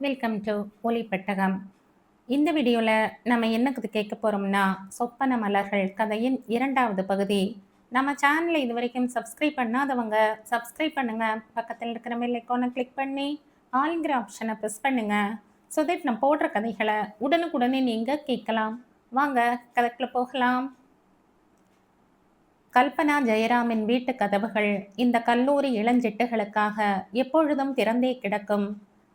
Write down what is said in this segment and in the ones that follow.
Welcome to ஒலி பெட்டகம். இந்த வீடியோவில் நம்ம என்னது கேட்க போகிறோம்னா, சொப்பன மலர்கள் கதையின் 2வது பகுதி. நம்ம சேனலை இது வரைக்கும் சப்ஸ்கிரைப் பண்ணாதவங்க சப்ஸ்கிரைப் பண்ணுங்க. பக்கத்தில் இருக்கிற பெல் ஐக்கானை கிளிக் பண்ணி ஆல்ங்கிற ஆப்ஷனை ப்ரெஸ் பண்ணுங்க. ஸோ தட் நான் போடுற கதைகளை உடனுக்குடனே நீங்கள் கேட்கலாம். வாங்க கதைக்குள்ள போகலாம். கல்பனா ஜெயராமின் வீட்டு கதவுகள் இந்த கல்லூரி இளஞ்சிட்டுகளுக்காக எப்பொழுதும் திறந்தே கிடக்கும்.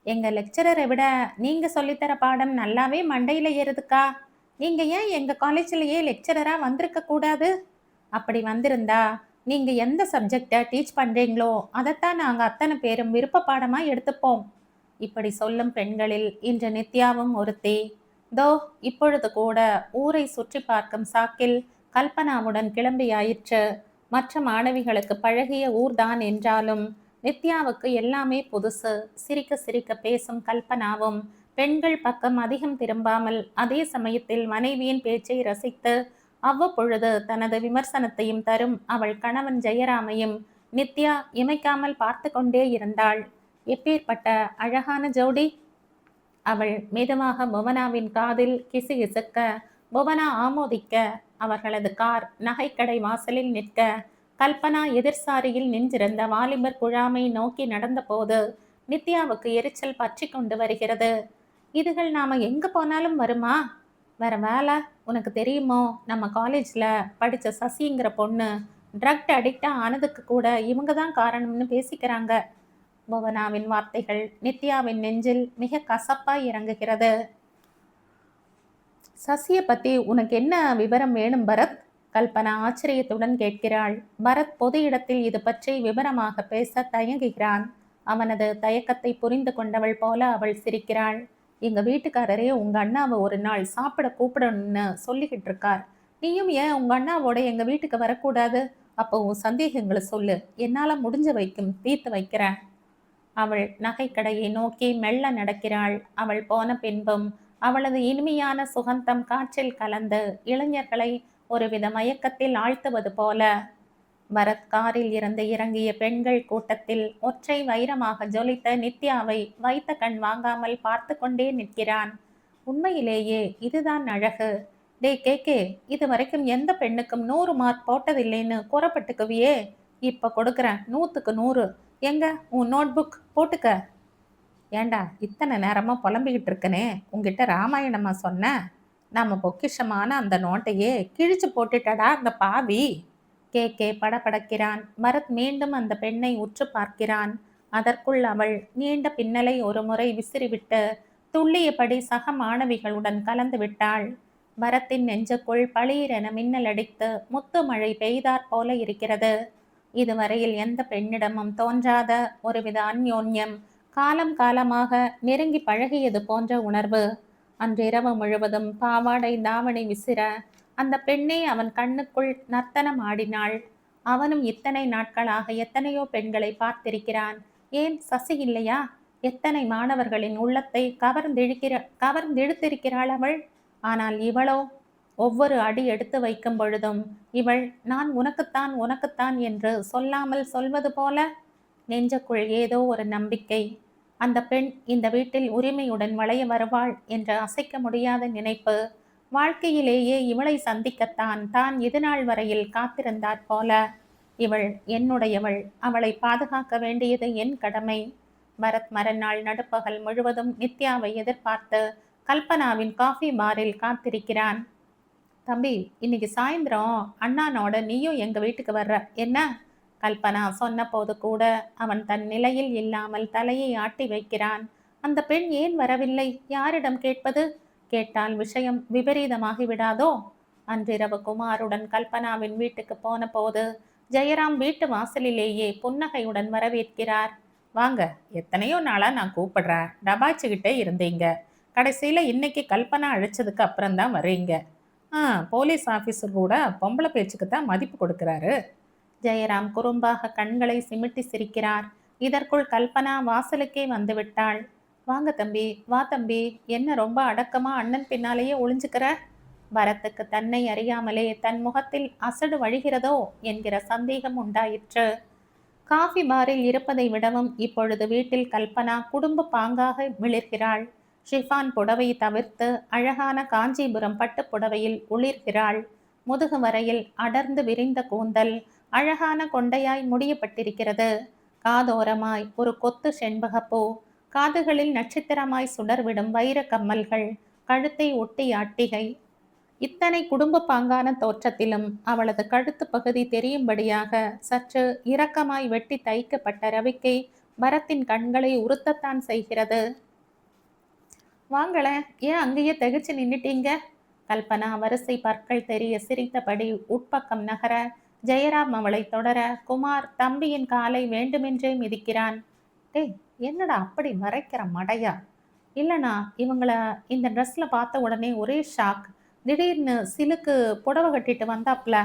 எங்க லெக்சரரை விட நீங்க சொல்லித்தர பாடம் நல்லாவே மண்டையில ஏறுதுக்கா. நீங்க ஏன் எங்க காலேஜ்லயே லெக்சரரா வந்திருக்க கூடாது? அப்படி வந்திருந்தா நீங்க எந்த சப்ஜெக்டை டீச் பண்றீங்களோ அதைத்தான் நாங்க அத்தனை பேரும் விருப்ப பாடமா எடுத்துப்போம். இப்படி சொல்லும் பெண்களில் இன்று நித்யாவும் ஒருத்தி. தோ இப்பொழுது கூட ஊரை சுற்றி பார்க்கும் சாக்கில் கல்பனாவுடன் கிளம்பியாயிற்று. மற்ற மாணவிகளுக்கு பழகிய ஊர்தான் என்றாலும் நித்யாவுக்கு எல்லாமே புதுசு. சிரிக்க சிரிக்க பேசும் கல்பனாவும் பெண்கள் பக்கம் அதிகம் திரும்பாமல் அதே சமயத்தில் மனைவியின் பேச்சை ரசித்து அவ்வப்பொழுது தனது விமர்சனத்தையும் தரும் அவள் கணவன் ஜெயராமையும் நித்யா இமைக்காமல் பார்த்து கொண்டே இருந்தாள். எப்பேற்பட்ட அழகான ஜோடி! அவள் மெதுவாக புவனாவின் காதில் கிசுகிசுக்க, புவனா ஆமோதிக்க, அவர்களது கார் நகைக்கடை வாசலில் நிற்க, கல்பனா எதிர்சாரியில் நின்றிருந்த வாலிபர் குழாமை நோக்கி நடந்தபோது நித்யாவுக்கு எரிச்சல் பற்றி கொண்டு வருகிறது. இதுகள் நாம எங்க போனாலும் வருமா? வேற வேலை உனக்கு தெரியுமோ? நம்ம காலேஜ்ல படிச்ச சசிங்கிற பொண்ணு ட்ரக் அடிக்டா ஆனதுக்கு கூட இவங்க தான் காரணம்னு பேசிக்கிறாங்க. புவனாவின் வார்த்தைகள் நித்யாவின் நெஞ்சில் மிக கசப்பாய் இறங்குகிறது. சசியை பத்தி உனக்கு என்ன விவரம் வேணும் பரத்? கல்பனா ஆச்சரியத்துடன் கேட்கிறாள். பரத் பொது இடத்தில் இது பற்றி விவரமாக பேச தயங்குகிறான். அவனது தயக்கத்தை புரிந்து கொண்டவள் போல அவள் சிரிக்கிறாள். எங்க வீட்டுக்காரரே உங்க அண்ணாவை ஒரு நாள் சாப்பிட கூப்பிடணும்னு சொல்லிக்கிட்டு இருக்கார். நீயும் ஏன் உங்க அண்ணாவோட எங்க வீட்டுக்கு வரக்கூடாது? அப்போ உன் சந்தேகங்களை சொல்லு, என்னால முடிஞ்ச வைக்கும் தீர்த்து வைக்கிறேன். அவள் நகைக்கடையை நோக்கி மெல்ல நடக்கிறாள். அவள் போன பின்பும் அவளது இனிமையான சுகந்தம் காற்றில் கலந்து இளைஞர்களை ஒருவித மயக்கத்தில் ஆழ்த்துவது போல. பரத் காரில் இருந்து இறங்கிய பெண்கள் கூட்டத்தில் ஒற்றை வைரமாக ஜொலித்த நித்யாவை வைத்த கண் வாங்காமல் பார்த்து கொண்டே நிற்கிறான். உண்மையிலேயே இதுதான் அழகு. டே கேக்கே, இது வரைக்கும் எந்த பெண்ணுக்கும் 100 மார்க் போட்டதில்லைன்னு கூறப்பட்டுக்குவியே. இப்ப கொடுக்குறேன் 100க்கு 100. எங்க உன் நோட் புக் போட்டுக்க. ஏண்டா இத்தனை நேரமா புலம்பிக்கிட்டு இருக்கனே, உங்ககிட்ட ராமாயணமா சொன்ன? நம்ம பொக்கிஷமான அந்த நோட்டையே கிழிச்சு போட்டுட்டடா அந்த பாவி. கே படபடக்கிறான். பரத் மீண்டும் அந்த பெண்ணை உற்று பார்க்கிறான். அதற்குள் அவள் நீண்ட பின்னலை ஒரு முறை விசிறிவிட்டு துள்ளியபடி சக மாணவிகளுடன் கலந்து விட்டாள். பரத்தின் நெஞ்சுக்குள் பளீரென மின்னல் அடித்து முத்து மழை பெய்தாற் போல இருக்கிறது. இதுவரையில் எந்த பெண்ணிடமும் தோன்றாத ஒருவித அந்யோன்யம், காலம் காலமாக நெருங்கி பழகியது போன்ற உணர்வு. அன்றிரவு முழுவதும் பாவாடை தாவணி விசிற அந்த பெண்ணே அவன் கண்ணுக்குள் நர்த்தனம் ஆடினாள். அவனும் இத்தனை நாட்களாக எத்தனையோ பெண்களை பார்த்திருக்கிறான். ஏன் சசி இல்லையா? எத்தனை மாணவர்களின் உள்ளத்தை கவர்ந்திழுத்திருக்கிறாள் அவள். ஆனால் இவளோ ஒவ்வொரு அடி எடுத்து வைக்கும் பொழுதும் இவள் நான் உனக்குத்தான் உனக்குத்தான் என்று சொல்லாமல் சொல்வது போல. நெஞ்சுக்குள் ஏதோ ஒரு நம்பிக்கை. அந்த பெண் இந்த வீட்டில் உரிமையுடன் வளைய வருவாள் என்ற அசைக்க முடியாத நினைப்பு. வாழ்க்கையிலேயே இவளை சந்திக்கத்தான் தான் இதுநாள் வரையில் காத்திருந்தாற் போல. இவள் என்னுடையவள், அவளை பாதுகாக்க வேண்டியது என் கடமை. பரத் மறுநாள் நடுப்பகல் முழுவதும் நித்யாவை எதிர்பார்த்து கல்பனாவின் காஃபி பாரில் காத்திருக்கிறான். தம்பி, இன்னைக்கு சாயந்தரம் அண்ணானோட நீயும் எங்க வீட்டுக்கு வர்ற என்ன? கல்பனா சொன்ன போது கூட அவன் தன் நிலையில் இல்லாமல் தலையை ஆட்டி வைக்கிறான். அந்த பெண் ஏன் வரவில்லை? யாரிடம் கேட்பது? கேட்டால் விஷயம் விபரீதமாகி விடாதோ? அன்றிரவு குமாருடன் கல்பனாவின் வீட்டுக்கு போன போது ஜெயராம் வீட்டு வாசலிலேயே புன்னகையுடன் வரவேற்கிறார். வாங்க, எத்தனையோ நாளா நான் கூப்பிடுறேன், டபாய்ச்சிக்கிட்டே இருந்தீங்க. கடைசியில இன்னைக்கு கல்பனா அழைச்சதுக்கு அப்புறம்தான் வர்றீங்க. போலீஸ் ஆஃபீஸர் கூட பொம்பளை பேச்சுக்கு தான் மதிப்பு கொடுக்கிறாரு. ஜெயராம் குறும்பாக கண்களை சிமிட்டி சிரிக்கிறார். இதற்குள் கல்பனா வாசலுக்கே வந்து விட்டாள். வாங்க தம்பி, வா தம்பி, என்ன ரொம்ப அடக்கமா அண்ணன் பின்னாலேயே ஒளிஞ்சுக்கிற? பரத்துக்கு தன்னை அறியாமலே தன் முகத்தில் அசடு வழிகிறதோ என்கிற சந்தேகம் உண்டாயிற்று. காஃபி பாரில் இருப்பதை விடவும் இப்பொழுது வீட்டில் கல்பனா குடும்ப பாங்காக மிளிர்கிறாள். ஷிஃபான் புடவை தவிர்த்து அழகான காஞ்சிபுரம் பட்டு புடவையில் ஒளிர்கிறாள். முதுகு வரையில் அடர்ந்து விரிந்த கூந்தல் அழகான கொண்டையாய் முடியப்பட்டிருக்கிறது. காதோரமாய் ஒரு கொத்து செண்பகப்பூ, காதுகளில் நட்சத்திரமாய் சுடர்விடும் வைர கம்மல்கள், கழுத்தை ஒட்டிய அட்டிகை. இத்தனை குடும்ப பாங்கான தோற்றத்திலும் அவளது கழுத்து பகுதி தெரியும்படியாக சற்று இரக்கமாய் வெட்டி தைக்கப்பட்ட ரவிக்கை பரத்தின் கண்களை உறுத்தத்தான் செய்கிறது. வாங்கள, ஏன் அங்கேயே திகச்சு நின்னுட்டீங்க? கல்பனா வரிசை பற்கள் தெரிய சிரித்தபடி உட்பக்கம் நகர, ஜெயராம் அவளை தொடர, குமார் தம்பியின் காலை வேண்டுமென்றே மிதிக்கிறான். டேய், என்னடா அப்படி மறைக்கிற மடையா? இல்லைண்ணா, இவங்கள இந்த ட்ரெஸ்ல பார்த்த உடனே ஒரே ஷாக். திடீர்னு சிலுக்கு புடவை கட்டிட்டு வந்தாப்ல.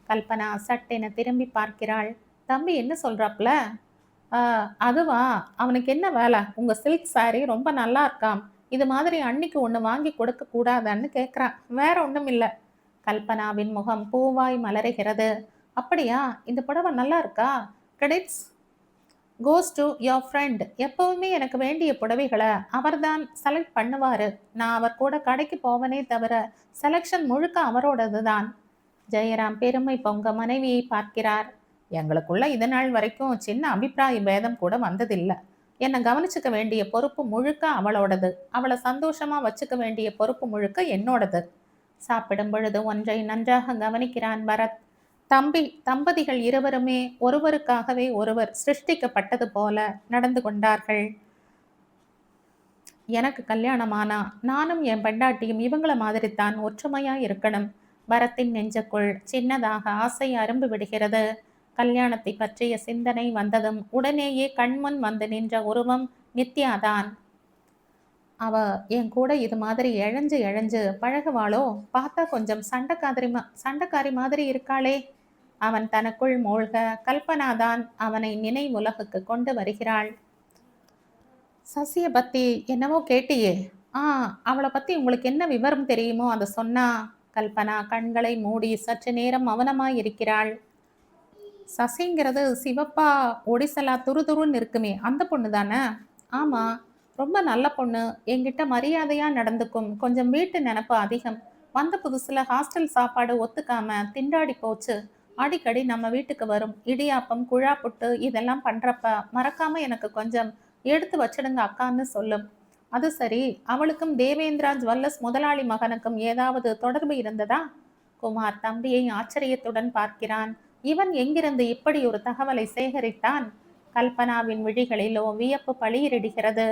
கல்பனா சட்டென திரும்பி பார்க்கிறாள். தம்பி என்ன சொல்றாப்ல? அதுவா, அவனுக்கு என்ன வேலை? உங்க சில்க் சாரி ரொம்ப நல்லா இருக்காம், இது மாதிரி அன்னைக்கு ஒன்று வாங்கி கொடுக்க கூடாதான்னு கேட்குறான். வேற ஒன்றும் இல்லை. கல்பனாவின் முகம் பூவாய் மலருகிறது. அப்படியா, இந்த புடவை நல்லா இருக்கா? Credits goes to your friend. எப்பவுமே எனக்கு வேண்டிய புடவைகளை அவர்தான் செலக்ட் பண்ணுவாரு. நான் அவர் கூட கடைக்கு போவனே தவிர செலெக்ஷன் முழுக்க அவரோடது தான். ஜெயராம் பெருமை பொங்க மனைவியை பார்க்கிறார். எங்களுக்குள்ள இது நாள் வரைக்கும் சின்ன அபிப்பிராய பேதம் கூட வந்ததில்லை. என்னை கவனிச்சுக்க வேண்டிய பொறுப்பு முழுக்க அவளோடது, அவளை சந்தோஷமா வச்சுக்க வேண்டிய பொறுப்பு முழுக்க என்னோடது. சாப்பிடும் பொழுது ஒன்றை நன்றாக கவனிக்கிறான் பரத். தம்பதிகள் இருவருமே ஒருவருக்காகவே ஒருவர் சிருஷ்டிக்கப்பட்டது போல நடந்து கொண்டார்கள். எனக்கு கல்யாணமானா நானும் என் பெண்டாட்டியும் இவங்கள மாதிரித்தான் ஒற்றுமையா இருக்கணும். பரத்தின் நெஞ்சுக்குள் சின்னதாக ஆசை அரும்பு விடுகிறது. கல்யாணத்தை பற்றிய சிந்தனை வந்ததும் உடனேயே கண்முன் வந்து நின்ற உருவம் நித்யாதான். அவ என் கூட இது மாதிரி எழஞ்சு பழகுவாளோ? பார்த்தா கொஞ்சம் சண்டைக்காரி மாதிரி இருக்காளே. அவன் தனக்குள் மூழ்க, கல்பனாதான் அவனை நினைவுலகுக்கு கொண்டு வருகிறாள். சசியை பத்தி என்னவோ கேட்டியே? அவளை பத்தி உங்களுக்கு என்ன விவரம் தெரியுமோ அதை சொன்னா. கல்பனா கண்களை மூடி சற்று நேரம் மௌனமாய் இருக்கிறாள். சசிங்கிறது சிவப்பா ஒடிசலா துருதுருன்னு இருக்குமே, அந்த பொண்ணு தானே? ஆமா, ரொம்ப நல்ல பொண்ணு. என்கிட்ட மரியாதையா நடந்துக்கும். கொஞ்சம் வீட்டு நினப்பு அதிகம். வந்த புதுசுல ஹாஸ்டல் சாப்பாடு ஒத்துக்காம திண்டாடி போச்சு. அடிக்கடி நம்ம வீட்டுக்கு வரும். இடியாப்பம், குழா புட்டு இதெல்லாம் பண்றப்ப மறக்காம எனக்கு கொஞ்சம் எடுத்து வச்சிடுங்க அக்கான்னு சொல்லும். அது சரி, அவளுக்கும் தேவேந்திரா ஜுவல்லர்ஸ் முதலாளி மகனுக்கும் ஏதாவது தொடர்பு இருந்ததா? குமார் தம்பியை ஆச்சரியத்துடன் பார்க்கிறான். இவன் எங்கிருந்து இப்படி ஒரு தகவலை சேகரித்தான்? கல்பனாவின் விழிகளிலோ வியப்பு பளிரிடுகிறது.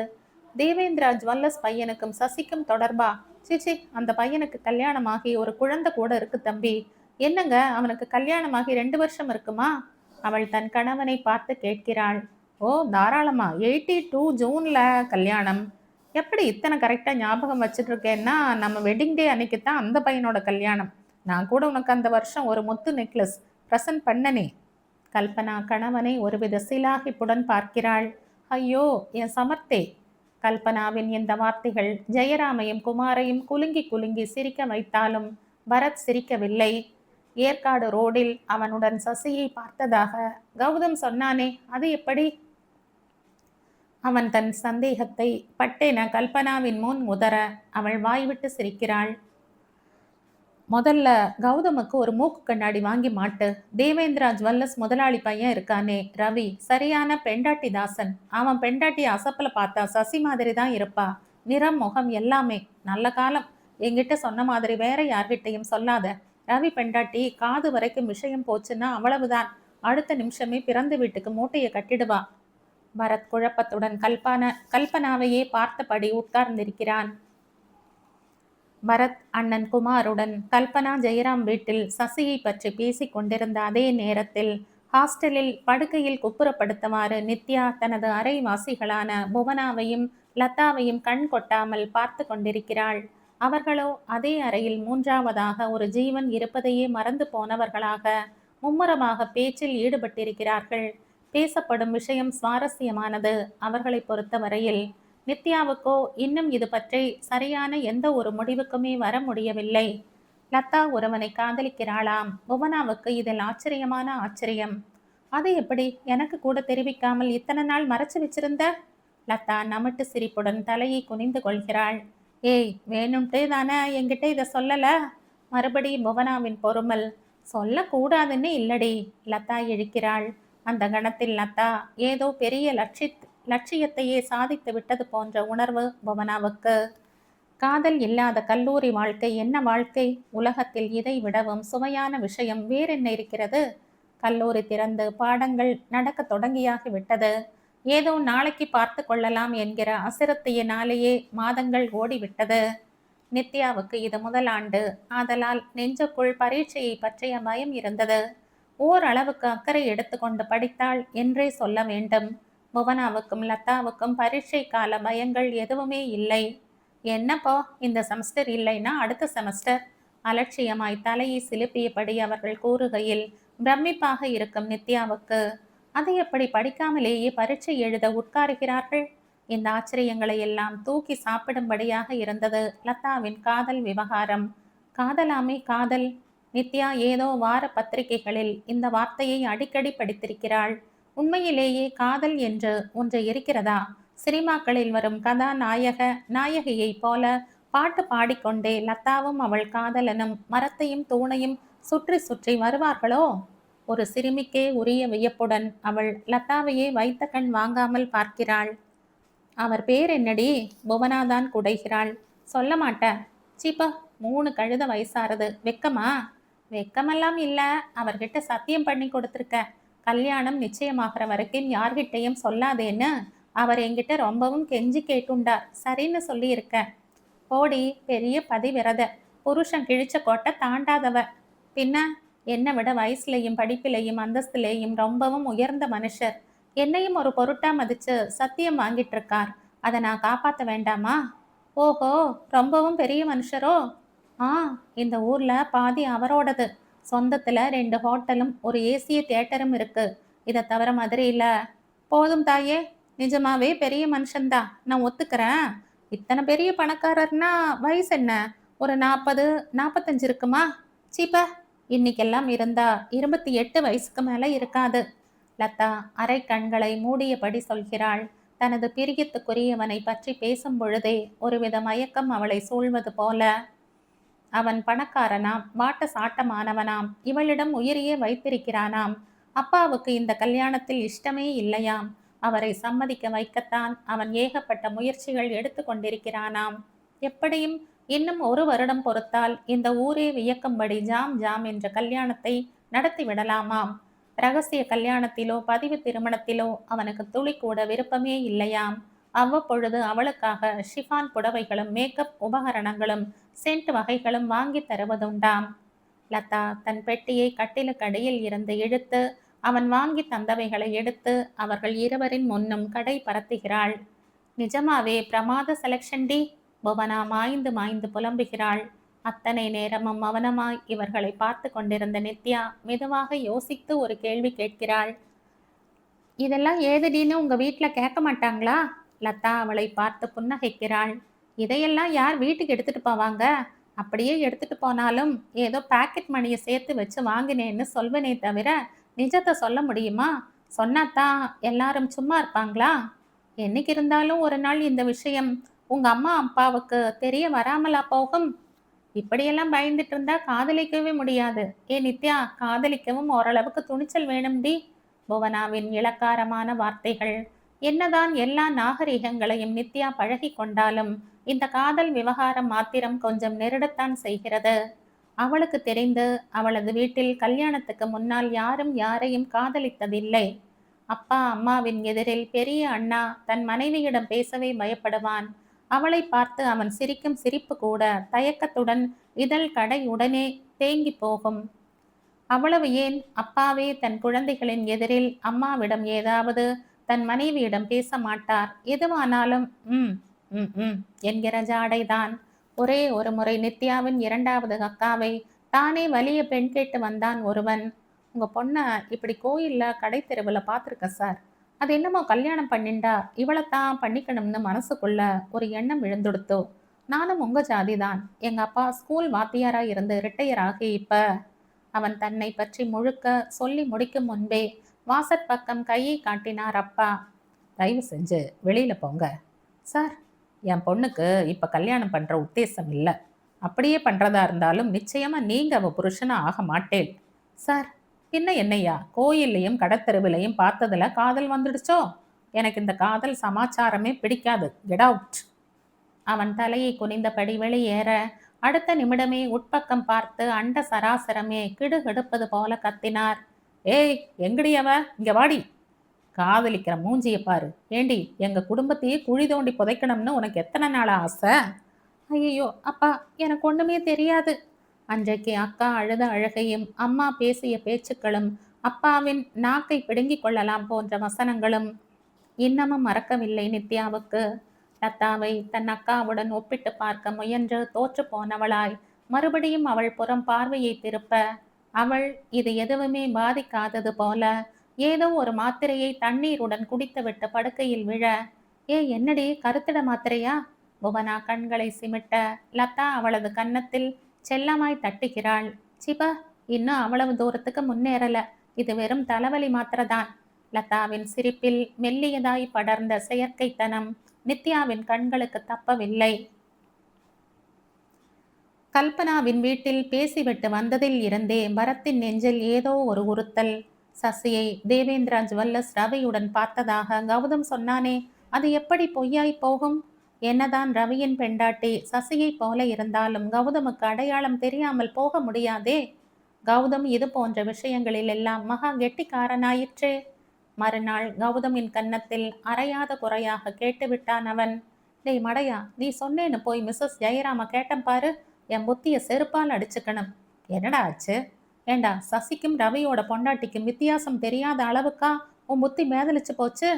தேவேந்திரா ஜுவல்லர்ஸ் பையனுக்கும் சசிக்கும் தொடர்பா? சிச்சி, அந்த பையனுக்கு கல்யாணமாகி ஒரு குழந்தை கூட இருக்கு தம்பி. என்னங்க, அவனுக்கு கல்யாணமாகி 2 வருஷம் இருக்குமா? அவள் தன் கணவனை பார்த்து கேட்கிறாள். ஓ, தாராளமா. 82 ஜூன்ல கல்யாணம். எப்படி இத்தனை கரெக்டா ஞாபகம் வச்சுட்டு இருக்கேன்னா, நம்ம வெட்டிங் டே அன்னைக்கு தான் அந்த பையனோட கல்யாணம். நான் கூட உனக்கு அந்த வருஷம் ஒரு முத்து நெக்லஸ் பிரசன்ட் பண்ணனே. கல்பனா கணவனை ஒருவித சிலாகிப்புடன் பார்க்கிறாள். ஐயோ, என் சமர்த்தே. கல்பனாவின் இந்த வார்த்தைகள் ஜெயராமையும் குமாரையும் குலுங்கி குலுங்கி சிரிக்க வைத்தாலும் பரத் சிரிக்கவில்லை. ஏற்காடு ரோடில் அவனுடன் சசியை பார்த்ததாக கௌதம் சொன்னானே, அது எப்படி? அவன் தன் சந்தேகத்தை பட்டென கல்பனாவின் முன் உதற அவள் வாய்விட்டு சிரிக்கிறாள். முதல்ல கௌதமுக்கு ஒரு மூக்கு கண்ணாடி வாங்கி மாட்டு. தேவேந்திரா ஜுவல்லர்ஸ் முதலாளி பையன் இருக்கானே ரவி, சரியான பெண்டாட்டி தாசன். அவன் பெண்டாட்டி அசப்பல பார்த்தா சசி மாதிரி தான் இருப்பா. நிறம், முகம் எல்லாமே. நல்ல காலம். என்கிட்ட சொன்ன மாதிரி வேற யார்கிட்டையும் சொல்லாத. ரவி பெண்டாட்டி காது வரைக்கும் விஷயம் போச்சுன்னா அவ்வளவுதான். அடுத்த நிமிஷமே பிறந்த வீட்டுக்கு மூட்டையை கட்டிடுவா. பரத் குழப்பத்துடன் கல்பனாவையே பார்த்தபடி உட்கார்ந்திருக்கிறான். பரத் அண்ணன் குமாருடன் கல்பனா ஜெயராம் வீட்டில் சசியை பற்றி பேசி கொண்டிருந்த அதே நேரத்தில் ஹாஸ்டலில் படுக்கையில் குப்புறப்படுத்தவாறு நித்யா தனது அரைவாசிகளான புவனாவையும் லதாவையும் கண் கொட்டாமல் பார்த்து கொண்டிருக்கிறாள். அவர்களோ அதே அறையில் மூன்றாவதாக ஒரு ஜீவன் இருப்பதையே மறந்து போனவர்களாக மும்முரமாக பேச்சில் ஈடுபட்டிருக்கிறார்கள். பேசப்படும் விஷயம் சுவாரஸ்யமானது. அவர்களை பொறுத்தவரையில் நித்யாவுக்கோ இன்னும் இது பற்றி சரியான எந்த ஒரு முடிவுக்குமே வர முடியவில்லை. லதா ஒருவனை காதலிக்கிறாளாம். புவனாவுக்கு இதில் ஆச்சரியமான ஆச்சரியம். அது எப்படி எனக்கு கூட தெரிவிக்காமல் இத்தனை நாள் மறைச்சு வச்சிருந்த? லதா நமட்டு சிரிப்புடன் தலையை குனிந்து கொள்கிறாள். ஏய், வேணும்ட்டே தானே என்கிட்ட இதை சொல்லல? மறுபடியும் புவனாவின் பொறுமல். சொல்லக்கூடாதுன்னு இல்லடி, லதா இழுக்கிறாள். அந்த கணத்தில் லதா ஏதோ பெரிய லட்சியத்தையே சாதித்து விட்டது போன்ற உணர்வு புவனாவுக்கு. காதல் இல்லாத கல்லூரி வாழ்க்கை என்ன வாழ்க்கை? உலகத்தில் இதை விடவும் சுவையான விஷயம் வேறென்ன இருக்கிறது? கல்லூரி திறந்து பாடங்கள் நடக்க தொடங்கியாகி விட்டது. ஏதோ நாளைக்கு பார்த்து கொள்ளலாம் என்கிற அசிரத்தையினாலேயே மாதங்கள் ஓடிவிட்டது. நித்யாவுக்கு இது முதல் ஆண்டு. ஆதலால் நெஞ்சுக்குள் பரீட்சையை பற்றிய பயம் இருந்தது. ஓரளவுக்கு அக்கறை எடுத்துக்கொண்டு படித்தாள் என்றே சொல்ல வேண்டும். புவனாவுக்கும் லதாவுக்கும் பரீட்சை கால பயங்கள் எதுவுமே இல்லை. என்னப்போ, இந்த செமஸ்டர் இல்லைன்னா அடுத்த செமஸ்டர், அலட்சியமாய் தலையை சிலுப்பியபடி அவர்கள் கூறுகையில் பிரமிப்பாக இருக்கும் நித்யாவுக்கு. அதை எப்படி படிக்காமலேயே பரீட்சை எழுத உட்காருகிறார்கள்? இந்த ஆச்சரியங்களை எல்லாம் தூக்கி சாப்பிடும்படியாக இருந்தது லதாவின் காதல் விவகாரம். காதலாமே காதல். நித்யா ஏதோ வார பத்திரிகைகளில் இந்த வார்த்தையை அடிக்கடி படித்திருக்கிறாள். உண்மையிலேயே காதல் என்று ஒன்று இருக்கிறதா? சினிமாக்களில் வரும் கதாநாயக நாயகியை போல பாட்டு பாடிக்கொண்டே லதாவும் அவள் காதலனும் மரத்தையும் தூணையும் சுற்றி சுற்றி வருவார்களோ? ஒரு சிறுமிக்கே உரிய வியப்புடன் அவள் லதாவையே வைத்த கண் வாங்காமல் பார்க்கிறாள். அவர் பேர் என்னடி? புவனாதான் குடைகிறாள். சொல்ல மாட்ட. சீப்பா, 3 கழுத வயசாறது, வெக்கமா? வெக்கமெல்லாம் இல்ல, அவர்கிட்ட சத்தியம் பண்ணி கொடுத்துருக்க. கல்யாணம் நிச்சயமாகிற வரைக்கும் யார்கிட்டையும் சொல்லாதேன்னு அவர் என்கிட்ட ரொம்பவும் கெஞ்சி கேட்டுண்டார். சரின்னு சொல்லி இருக்க. போடி, பெரிய பதிவிரத, புருஷன் கிழிச்ச கோட்டை தாண்டாதவ. பின்ன என்னை விட வயசுலையும் படிப்பிலையும் அந்தஸ்துலேயும் ரொம்பவும் உயர்ந்த மனுஷர். என்னையும் ஒரு பொருட்டா மதிச்சு சத்தியம் வாங்கிட்டு இருக்கார். அதை நான் காப்பாற்ற வேண்டாமா? ஓஹோ, ரொம்பவும் பெரிய மனுஷரோ? ஆ, இந்த ஊர்ல பாதி அவரோடது. சொந்தத்துல 2 ஹோட்டலும் ஒரு ஏசிய தியேட்டரும் இருக்கு. இதை தவிர மதுரையில். போதும் தாயே, நிஜமாவே பெரிய மனுஷன்தான், நான் ஒத்துக்கிறேன். இத்தனை பெரிய பணக்காரர்னா வயசு என்ன? ஒரு 40 45 இருக்குமா? சீப்பா, இன்னைக்கெல்லாம் இருந்தா 28 வயசுக்கு மேல இருக்காது. லதா அரை கண்களை மூடியபடி சொல்கிறாள். தனது பிரியத்துக்குரியவனை பற்றி பேசும் பொழுதே ஒருவித மயக்கம் அவளை சூழ்வது போல. அவன் பணக்காரனாம், வாட்ட சாட்டமானவனாம், இவளிடம் உயிரையே வைத்திருக்கிறானாம். அப்பாவுக்கு இந்த கல்யாணத்தில் இஷ்டமே இல்லையாம். அவரை சம்மதிக்க வைக்கத்தான் அவன் ஏகப்பட்ட முயற்சிகள் எடுத்து கொண்டிருக்கிறானாம். எப்படியும் இன்னும் 1 வருடம் பொறுத்தால் இந்த ஊரே வியக்கும்படி ஜாம் ஜாம் என்ற கல்யாணத்தை நடத்தி விடலாமாம். ரகசிய கல்யாணத்திலோ பதிவு திருமணத்திலோ அவனுக்கு துளி கூட விருப்பமே இல்லையாம். அவ்வப்பொழுது அவளுக்காக ஷிஃபான் புடவைகளும் மேக்கப் உபகரணங்களும் சென்ட் வகைகளும் வாங்கி தருவதுண்டாம். லதா தன் பெட்டியை கட்டிலுக்கடியில் இருந்து இழுத்து அவன் வாங்கி தந்தவைகளை எடுத்து அவர்கள் இருவரின் முன்னும் கடை பரத்துகிறாள். நிஜமாவே பிரமாத செலக்ஷன் டி, புவனா மாய்ந்து மாய்ந்து புலம்புகிறாள். அத்தனை நேரமும் மௌனமாய் இவர்களை பார்த்து கொண்டிருந்த நித்யா மெதுவாக யோசித்து ஒரு கேள்வி கேட்கிறாள். இதெல்லாம் ஏதுடின்னு உங்க வீட்டில் கேட்க மாட்டாங்களா? லதா அவளை பார்த்து புன்னகைக்கிறாள். இதையெல்லாம் யார் வீட்டுக்கு எடுத்துட்டு போவாங்க? அப்படியே எடுத்துட்டு போனாலும் ஏதோ பாக்கெட் மணியை சேர்த்து வச்சு வாங்கினேன்னு சொல்வனே தவிர நிஜத்தை சொல்ல முடியுமா? சொன்னாதான் எல்லாரும் சும்மா இருப்பாங்களா? என்னைக்கு இருந்தாலும் ஒரு நாள் இந்த விஷயம் உங்க அம்மா அப்பாவுக்கு தெரிய வராமலா போகும்? இப்படியெல்லாம் பயந்துட்டு இருந்தா காதலிக்கவே முடியாது. ஏ நித்யா, காதலிக்கவும் ஓரளவுக்கு துணிச்சல் வேணும்டி. புவனாவின் இளக்காரமான வார்த்தைகள். என்னதான் எல்லா நாகரிகங்களையும் நித்யா பழகி கொண்டாலும் இந்த காதல் விவகாரம் மாத்திரம் கொஞ்சம் நெருடத்தான் செய்கிறது. அவளுக்கு தெரிந்து அவளது வீட்டில் கல்யாணத்துக்கு முன்னால் யாரும் யாரையும் காதலித்ததில்லை. அப்பா அம்மாவின் எதிரில் பெரிய அண்ணா தன் மனைவியிடம் பேசவே பயப்படுவான். அவளை பார்த்து அவன் சிரிக்கும் சிரிப்பு கூட தயக்கத்துடன் இதழ் கடை உடனே தேங்கி போகும். அவ்வளவு ஏன், அப்பாவே தன் குழந்தைகளின் எதிரில் அம்மாவிடம் ஏதாவது தன் மனைவியிடம் பேச மாட்டார். எதுவானாலும் ம் ம் ம் என்கிற ஜாடைதான். ஒரே ஒரு முறை நித்யாவின் 2வது அக்காவை தானே வலிய பெண் கேட்டு வந்தான் ஒருவன். உங்க பொண்ணை இப்படி கோயில்ல கடை தெருவில் பார்த்துருக்க சார். அது என்னமோ கல்யாணம் பண்ணிண்டா இவளைத்தான் பண்ணிக்கணும்னு மனசுக்குள்ள ஒரு எண்ணம் விழுந்துடுத்தோ. நானும் உங்க ஜாதிதான். எங்க அப்பா ஸ்கூல் வாத்தியாரா இருந்து ரிட்டையர் ஆகி இப்ப. அவன் தன்னை பற்றி முழுக்க சொல்லி முடிக்கும் முன்பே வாசற்பக்கம் கையை காட்டினார் அப்பா. தயவு செஞ்சு வெளியில போங்க. சார், என் பொண்ணுக்கு இப்ப கல்யாணம் பண்ற உத்தேசம் இல்லை. அப்படியே பண்றதா இருந்தாலும் நிச்சயமா நீங்க அவ புருஷனா ஆக மாட்டேன். சார், என்னையா கோயில்லையும் கடத்தெருவிலையும் பார்த்ததுல காதல் வந்துடுச்சோ? எனக்கு இந்த காதல் சமாச்சாரமே பிடிக்காது. Get out. அவன் தலையை குனிந்தபடி வெளியேற அடுத்த நிமிடமே உட்பக்கம் பார்த்து அண்ட சராசரமே கிடுகிடுப்பது போல கத்தினார். ஏய், எங்கடி அவ? இங்க வாடி. காதலிக்கிற மூஞ்சிய பாரு. ஏண்டி, எங்க குடும்பத்தையே குழி தோண்டி புதைக்கணும்னு உனக்கு எத்தனை நாள் ஆசை? ஐயோ அப்பா, எனக்கு ஒண்ணுமே தெரியாது. அன்றைக்கு அக்கா அழுத அழுகையும் அம்மா பேசிய பேச்சுக்களும் அப்பாவின் நாக்கை பிடுங்கிக் கொள்ளலாம் போன்ற வசனங்களும் இன்னமும் மறக்கவில்லை நித்யாவுக்கு. லதாவை தன் அக்காவுடன் ஒப்பிட்டு பார்க்க முயன்று தோற்று போனவளாய் மறுபடியும் அவள் புறம் பார்வையை திருப்ப அவள் இது எதுவுமே பாதிக்காதது போல ஏதோ ஒரு மாத்திரையை தண்ணீருடன் குடித்துவிட்டு படுக்கையில் விழ, ஏ என்னடி, கருத்திட மாத்திரையா? புவனா கண்களை சிமிட்ட லதா அவளது கன்னத்தில் செல்லமாய் தட்டுகிறாள். சிபா, இன்னும் அவ்வளவு தூரத்துக்கு முன்னேறல. இது வெறும் தலைவலி மாத்திரதான். லதாவின் சிரிப்பில் மெல்லியதாய் படர்ந்த செயற்கைத்தனம் நித்யாவின் கண்களுக்கு தப்பவில்லை. கல்பனாவின் வீட்டில் பேசிவிட்டு வந்ததில் இருந்தே பரத்தின் நெஞ்சில் ஏதோ ஒரு உறுத்தல். சசியை தேவேந்திரா ஜுவல்லர்ஸ் ரவியுடன் பார்த்ததாக கௌதம் சொன்னானே, அது எப்படி பொய்யாய் போகும்? என்னதான் ரவியின் பெண்டாட்டி சசியை போல இருந்தாலும் கௌதமுக்கு அடையாளம் தெரியாமல் போக முடியாதே. கௌதம் இது போன்ற விஷயங்களில் எல்லாம் மகா கெட்டிக்காரனாயிற்றே. மறுநாள் கௌதமின் கன்னத்தில் அறையாத குறையாக கேட்டுவிட்டான் அவன். டேய் மடையா, நீ சொன்னேன்னு போய் மிஸ்ஸஸ் ஜெயராம கேட்டன் பாரு. என் புத்திய செருப்பால் அடிச்சுக்கணும். என்னடா ஆச்சு? ஏண்டா, சசிக்கும் ரவியோட பொண்டாட்டிக்கும் வித்தியாசம் தெரியாத அளவுக்கா உன் புத்தி மேதலிச்சு போச்சு?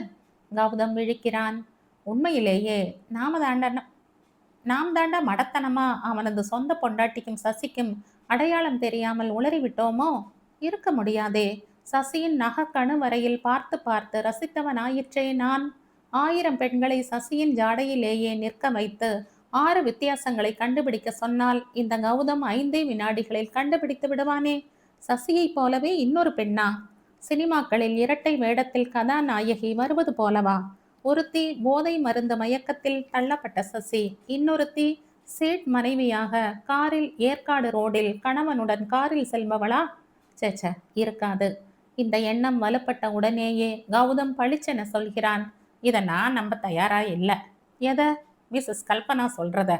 கௌதம் விழிக்கிறான். உண்மையிலேயே நாம் தாண்டா மடத்தனமா அவனது சொந்த பொண்டாட்டிக்கும் சசிக்கும் அடையாளம் தெரியாமல் உளறிவிட்டோமோ? இருக்க முடியாதே. சசியின் நகக்கணு வரையில் பார்த்து பார்த்து ரசித்தவனாயிற்றே நான். 1000 பெண்களை சசியின் ஜாடையிலேயே நிற்க வைத்து 6 வித்தியாசங்களை கண்டுபிடிக்க சொன்னால் இந்த கௌதம் 5 வினாடிகளில் கண்டுபிடித்து விடுவானே. சசியை போலவே இன்னொரு பெண்ணா? சினிமாக்களில் இரட்டை வேடத்தில் கதாநாயகி வருவது போலவா? ஒருத்தி போதை மருந்து மயக்கத்தில் தள்ளப்பட்ட சசி, இன்னொருத்தி சேட் மனைவியாக காரில் ஏற்காடு ரோடில் கணவனுடன் காரில் செல்பவளா? சேச்ச, இருக்காது. இந்த எண்ணம் வலுப்பட்ட உடனேயே கௌதம் பளிச்சென சொல்கிறான். இதை நான் நம்ப தயாரா இல்லை. எதை? மிஸ்ஸஸ் கல்பனா சொல்றத.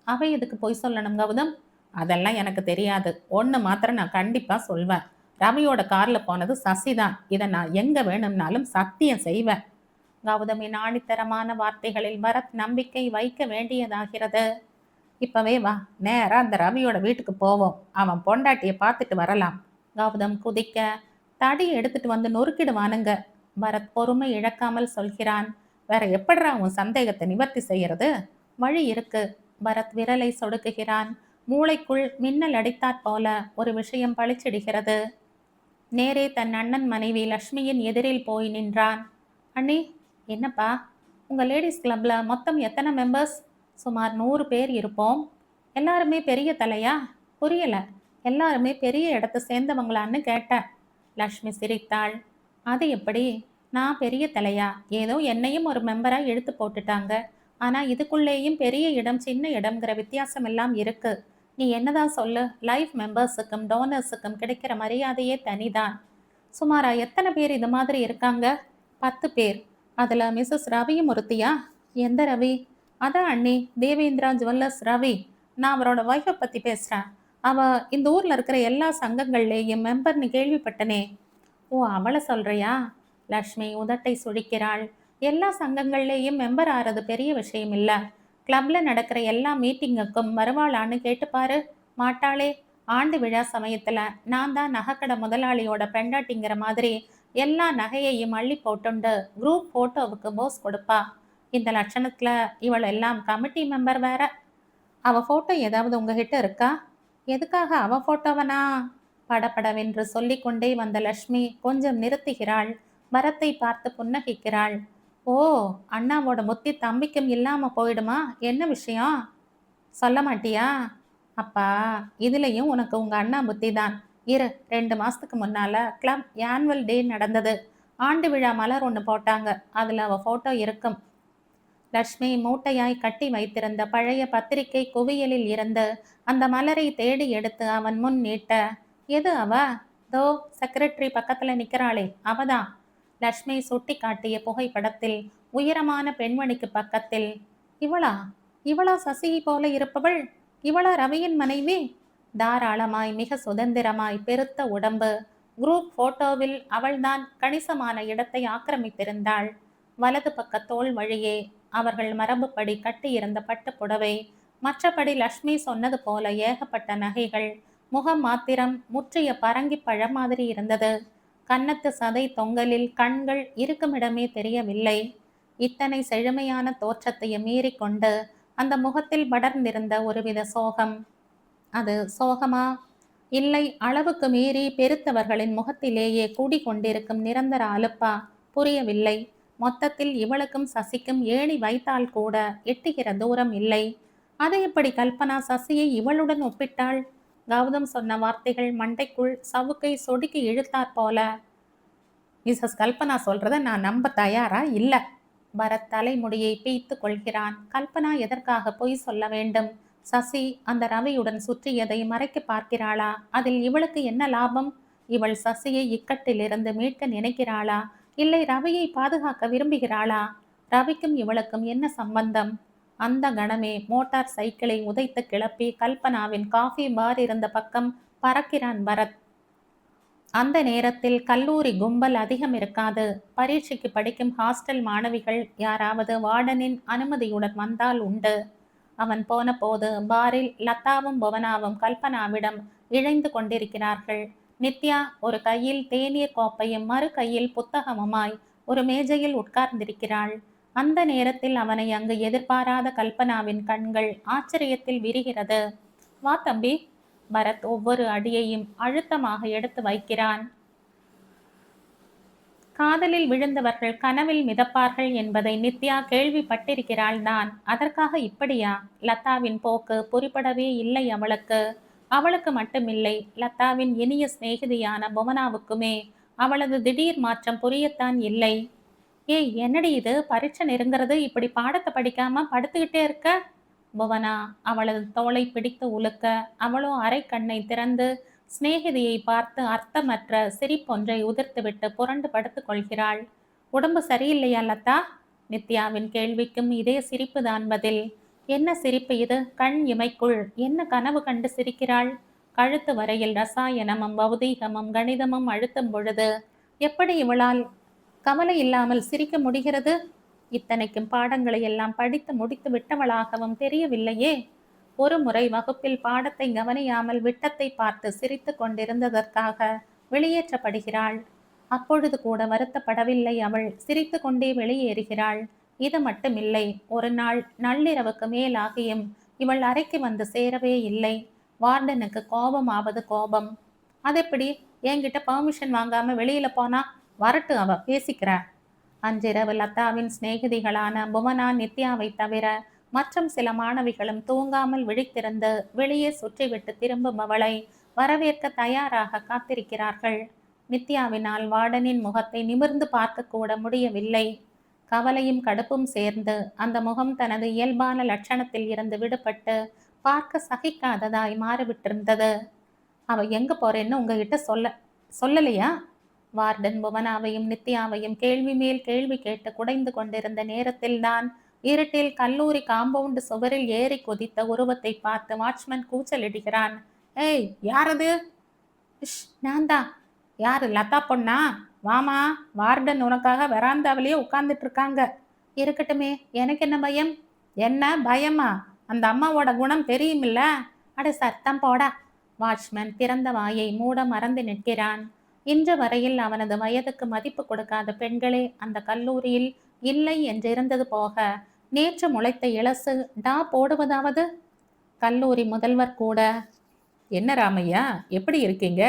அவ எதுக்கு போய் சொல்லணும் கௌதம்? அதெல்லாம் எனக்கு தெரியாது. ஒன்று மாத்திரம் நான் கண்டிப்பா சொல்வேன். ரவியோட கார்ல போனது சசி தான். இதை நான் எங்க வேணும்னாலும் சத்தியம் செய்வேன். கௌதமின் ஆணித்தரமான வார்த்தைகளில் பரத் நம்பிக்கை வைக்க வேண்டியதாகிறது. இப்பவே வா, நேரா அந்த ரவியோட வீட்டுக்கு போவோம். அவன் பொண்டாட்டியை பார்த்துட்டு வரலாம். கௌதம் குதிக்க தடி எடுத்துட்டு வந்து நொறுக்கிடுவானுங்க. பரத் பொறுமை இழக்காமல் சொல்கிறான். வேற எப்படிரா உன் சந்தேகத்தை நிவர்த்தி செய்யறது? வழி இருக்கு. பரத் விரலை சொடுக்குகிறான். மூளைக்குள் மின்னல் அடித்தாற் போல ஒரு விஷயம் பளிச்சிடுகிறது. நேரே தன் அண்ணன் மனைவி லக்ஷ்மியின் எதிரில் போய் நின்றான். அண்ணி, என்னப்பா, உங்க லேடிஸ் கிளப்ல மொத்தம் எத்தனை மெம்பர்ஸ்? சுமார் 100 பேர் இருப்போம். எல்லாருமே பெரிய தலையா? புரியல. எல்லாருமே பெரிய இடத்தை சேர்ந்தவங்களான்னு கேட்டேன். லக்ஷ்மி சிரித்தாள். அது எப்படி? நான் பெரிய தலையா? ஏதோ என்னையும் ஒரு மெம்பரா இழுத்து போட்டுட்டாங்க. ஆனா இதுக்குள்ளேயும் பெரிய இடம் சின்ன இடம்ங்கிற வித்தியாசம் எல்லாம் இருக்கு. நீ என்னதான் சொல்லு, லைஃப் மெம்பர்ஸுக்கும் டோனர்ஸுக்கும் கிடைக்கிற மரியாதையே தனிதான். சுமாரா எத்தனை பேர் இது மாதிரி இருக்காங்க? 10 பேர். அதுல மிஸ்ஸஸ் ரவியும் ஒருத்தியா? எந்த ரவி? அதான் அண்ணி, தேவேந்திரா ஜுவல்லர்ஸ் ரவி. நான் அவரோட ஒய்ஃபை பத்தி பேசுறேன். அவ இந்த ஊர்ல இருக்கிற எல்லா சங்கங்கள்லேயும் மெம்பர்னு கேள்விப்பட்டனே. ஓ, அவளை சொல்றியா? லக்ஷ்மி உதட்டை சுழிக்கிறாள். எல்லா சங்கங்கள்லேயும் மெம்பர் ஆறது பெரிய விஷயம் இல்ல. கிளப்ல நடக்கிற எல்லா மீட்டிங்குக்கும் வருவாளான்னு கேட்டுப்பாரு. மாட்டாளே. ஆண்டு விழா சமயத்துல நான் தான் நகைக்கடை முதலாளியோட பெண்டாட்டிங்கிற மாதிரி எல்லா நகையையும் அள்ளி போட்டுண்டு குரூப் போட்டோவுக்கு போஸ் கொடுப்பா. இந்த லட்சணத்துல இவள் எல்லாம் கமிட்டி மெம்பர் வேற. அவ போட்டோ ஏதாவது உங்ககிட்ட இருக்கா? எதுக்காக அவ போட்டோவனா? படபடவென்று சொல்லிக்கொண்டே வந்த லக்ஷ்மி கொஞ்சம் நிறுத்துகிறாள். பரத்தை பார்த்து புன்னகைக்கிறாள். ஓ, அண்ணாவோட முத்தி தம்பிக்கும் இல்லாம போயிடுமா? என்ன விஷயம்? சொல்ல மாட்டியா? அப்பா, இதுலயும் உனக்கு உங்க அண்ணா புத்தி தான். இரு, 2 மாசத்துக்கு முன்னால கிளப் ஆனுவல் டே நடந்தது. ஆண்டு விழா மலர் ஒன்று போட்டாங்க, அதில் அவள் ஃபோட்டோ இருக்கும். லக்ஷ்மி மூட்டையாய் கட்டி வைத்திருந்த பழைய பத்திரிகை குவியலில் இருந்து அந்த மலரை தேடி எடுத்து அவன் முன் நீட்ட, எது அவ? தோ செக்ரட்டரி பக்கத்துல நிக்கிறாளே அவதான். லக்ஷ்மி சுட்டி காட்டிய புகைப்படத்தில் உயரமான பெண்மணிக்கு பக்கத்தில். இவளா? இவளா சசியை போல இருப்பவள்? இவளா ரவியின் மனைவி? தாராளமாய் மிக சுதந்திரமாய் பெருத்த உடம்பு. குரூப் போட்டோவில் அவள்தான் கணிசமான இடத்தை ஆக்கிரமித்திருந்தாள். வலது பக்க தோள் வழியே அவர்கள் மரபுப்படி கட்டியிருந்த பட்டு புடவை. மற்றபடி லக்ஷ்மி சொன்னது போல ஏகப்பட்ட நகைகள். முகம் மாத்திரம் முற்றிய பரங்கி பழம் மாதிரி இருந்தது. கன்னத்து சதை தொங்கலில் கண்கள் இருக்குமிடமே தெரியவில்லை. இத்தனை செழுமையான தோற்றத்தையும் மீறிக்கொண்டு அந்த முகத்தில் படர்ந்திருந்த ஒருவித சோகம். அது சோகமா? இல்லை அளவுக்கு மீறி பெருத்தவர்களின் முகத்திலேயே கூடிக்கொண்டிருக்கும் நிரந்தர அலுப்பா? புரியவில்லை. மொத்தத்தில் இவளுக்கும் சசிக்கும் ஏணி வைத்தால் கூட எட்டுகிற தூரம் இல்லை. அதை எப்படி கல்பனா சசியை இவளுடன் ஒப்பிட்டாள்? கௌதம் சொன்ன வார்த்தைகள் மண்டைக்குள் சவுக்கை சொடுக்கி இழுத்தாற் போல. மிஸ்ஸஸ் கல்பனா சொல்றத நான் நம்ப தயாரா இல்ல. பரத் தலைமுடியை பீய்த்து கொள்கிறான். கல்பனா எதற்காக பொய் சொல்ல வேண்டும்? சசி அந்த ரவியுடன் சுற்றியதை மறைக்க பார்க்கிறாளா? அதில் இவளுக்கு என்ன லாபம்? இவள் சசியை இக்கட்டிலிருந்து மீட்க நினைக்கிறாளா? இல்லை ரவியை பாதுகாக்க விரும்புகிறாளா? ரவிக்கும் இவளுக்கும் என்ன சம்பந்தம்? அந்த கணமே மோட்டார் சைக்கிளை உதைத்து கிளப்பி கல்பனாவின் காஃபி பார் இருந்த பக்கம் பறக்கிறான் பரத். அந்த நேரத்தில் கல்லூரி கும்பல் அதிகம் இருக்காது. பரீட்சைக்கு படிக்கும் ஹாஸ்டல் மாணவிகள் யாராவது வார்டனின் அனுமதியுடன் வந்தால் உண்டு. அவன் போன போது பாரில் லதாவும் புவனாவும் கல்பனாவிடம் இழைந்து கொண்டிருக்கிறார்கள். நித்யா ஒரு கையில் தேநீர் கோப்பையும் மறு கையில் புத்தகமுமாய் ஒரு மேஜையில் உட்கார்ந்திருக்கிறாள். அந்த நேரத்தில் அவனை அங்கு எதிர்பாராத கல்பனாவின் கண்கள் ஆச்சரியத்தில் விரிகிறது. வா தம்பி. பரத் ஒவ்வொரு அடியையும் அழுத்தமாக எடுத்து வைக்கிறான். காதலில் விழுந்தவர்கள் கனவில் மிதப்பார்கள் என்பதை நித்யா கேள்விப்பட்டிருக்கிறாள் தான். அதற்காக இப்படியா? லதாவின் போக்கு புரிபடவே இல்லை அவளுக்கு. அவளுக்கு மட்டுமில்லை, லதாவின் இனிய சிநேகிதியான புவனாவுக்குமே அவளது திடீர் மாற்றம் புரியத்தான் இல்லை. ஏய் என்னடி இது, பரீட்சை நெருங்கிறது, இப்படி பாடத்தை படிக்காம படுத்துக்கிட்டே இருக்க? புவனா அவளது தோளை பிடித்து உலுக்க, அவளோ அரை கண்ணை திறந்து சிநேகிதியை பார்த்து அர்த்தமற்ற சிரிப்பொன்றை உதிர்த்துவிட்டு புரண்டு படுத்து கொள்கிறாள். உடம்பு சரியில்லையா லதா? நித்யாவின் கேள்விக்கும் இதே சிரிப்பு தான் பதில். என்ன சிரிப்பு இது? கண் இமைக்குள் என்ன கனவு கண்டு சிரிக்கிறாள்? கழுத்து வரையில் ரசாயனமும் பௌதீகமும் கணிதமும் அழுத்தும் பொழுது எப்படி இவளால் கவலை இல்லாமல் சிரிக்க முடிகிறது? இத்தனைக்கும் பாடங்களை எல்லாம் படித்து முடித்து விட்டவளாகவும் தெரியவில்லையே. ஒரு முறை வகுப்பில் பாடத்தை கவனியாமல் விட்டத்தை பார்த்து சிரித்து கொண்டிருந்ததற்காக வெளியேற்றப்படுகிறாள். அப்பொழுது கூட வருத்தப்படவில்லை அவள். சிரித்து கொண்டே வெளியேறுகிறாள். இது மட்டுமில்லை, ஒரு நாள் நள்ளிரவுக்கு மேலாகியும் இவள் அறைக்கு வந்து சேரவே இல்லை. வார்டனுக்கு கோபமாவது கோபம். அதெப்படி? என்கிட்ட பர்மிஷன் வாங்காம வெளியில போனா? வரட்டு, அவ பேசிக்கிற. அன்றிரவு லதாவின் சிநேகிதிகளான புவனா நித்யாவை தவிர மற்றும் சில மாணவிகளும் தூங்காமல் விழித்திருந்து வெளியே சுற்றிவிட்டு திரும்பும் அவளை வரவேற்க தயாராக காத்திருக்கிறார்கள். நித்யாவினால் வார்டனின் முகத்தை நிமிர்ந்து பார்க்க கூட முடியவில்லை. கவலையும் கடுப்பும் சேர்ந்து அந்த முகம் தனது இயல்பான லட்சணத்தில் இருந்து விடுபட்டு பார்க்க சகிக்காததாய் மாறிவிட்டிருந்தது. அவ எங்க போறேன்னு உங்ககிட்ட சொல்லலையா? வார்டன் புவனாவையும் நித்யாவையும் கேள்வி மேல் கேள்வி கேட்டு குடைந்து கொண்டிருந்த நேரத்தில்தான் இருட்டில் கல்லூரி காம்பவுண்டு சுவரில் ஏறி குதித்த உருவத்தை பார்த்து வாட்ச்மேன் கூச்சலிடுகிறான். ஏய் யாரது? நான் தான். யாரு? லதா பொண்ணா? வாமா, வார்டன் உனக்காக வெராந்தாவிலேயே உட்கார்ந்துட்டு இருக்காங்க. இருக்கட்டுமே, எனக்கு என்ன பயம்? என்ன பயமா? அந்த அம்மாவோட குணம் தெரியுமில்ல. அட சத்தம் போடா. வாட்ச்மேன் திறந்த வாயை மூட மறந்து நிற்கிறான். இன்று வரையில் அவனது வயதுக்கு மதிப்பு கொடுக்காத பெண்களே அந்த கல்லூரியில் இல்லை என்றிருந்தது போக, நேற்று முளைத்த இளசு டா போடுவதாவது? கல்லூரி முதல்வர் கூட என்ன ராமையா, எப்படி இருக்கீங்க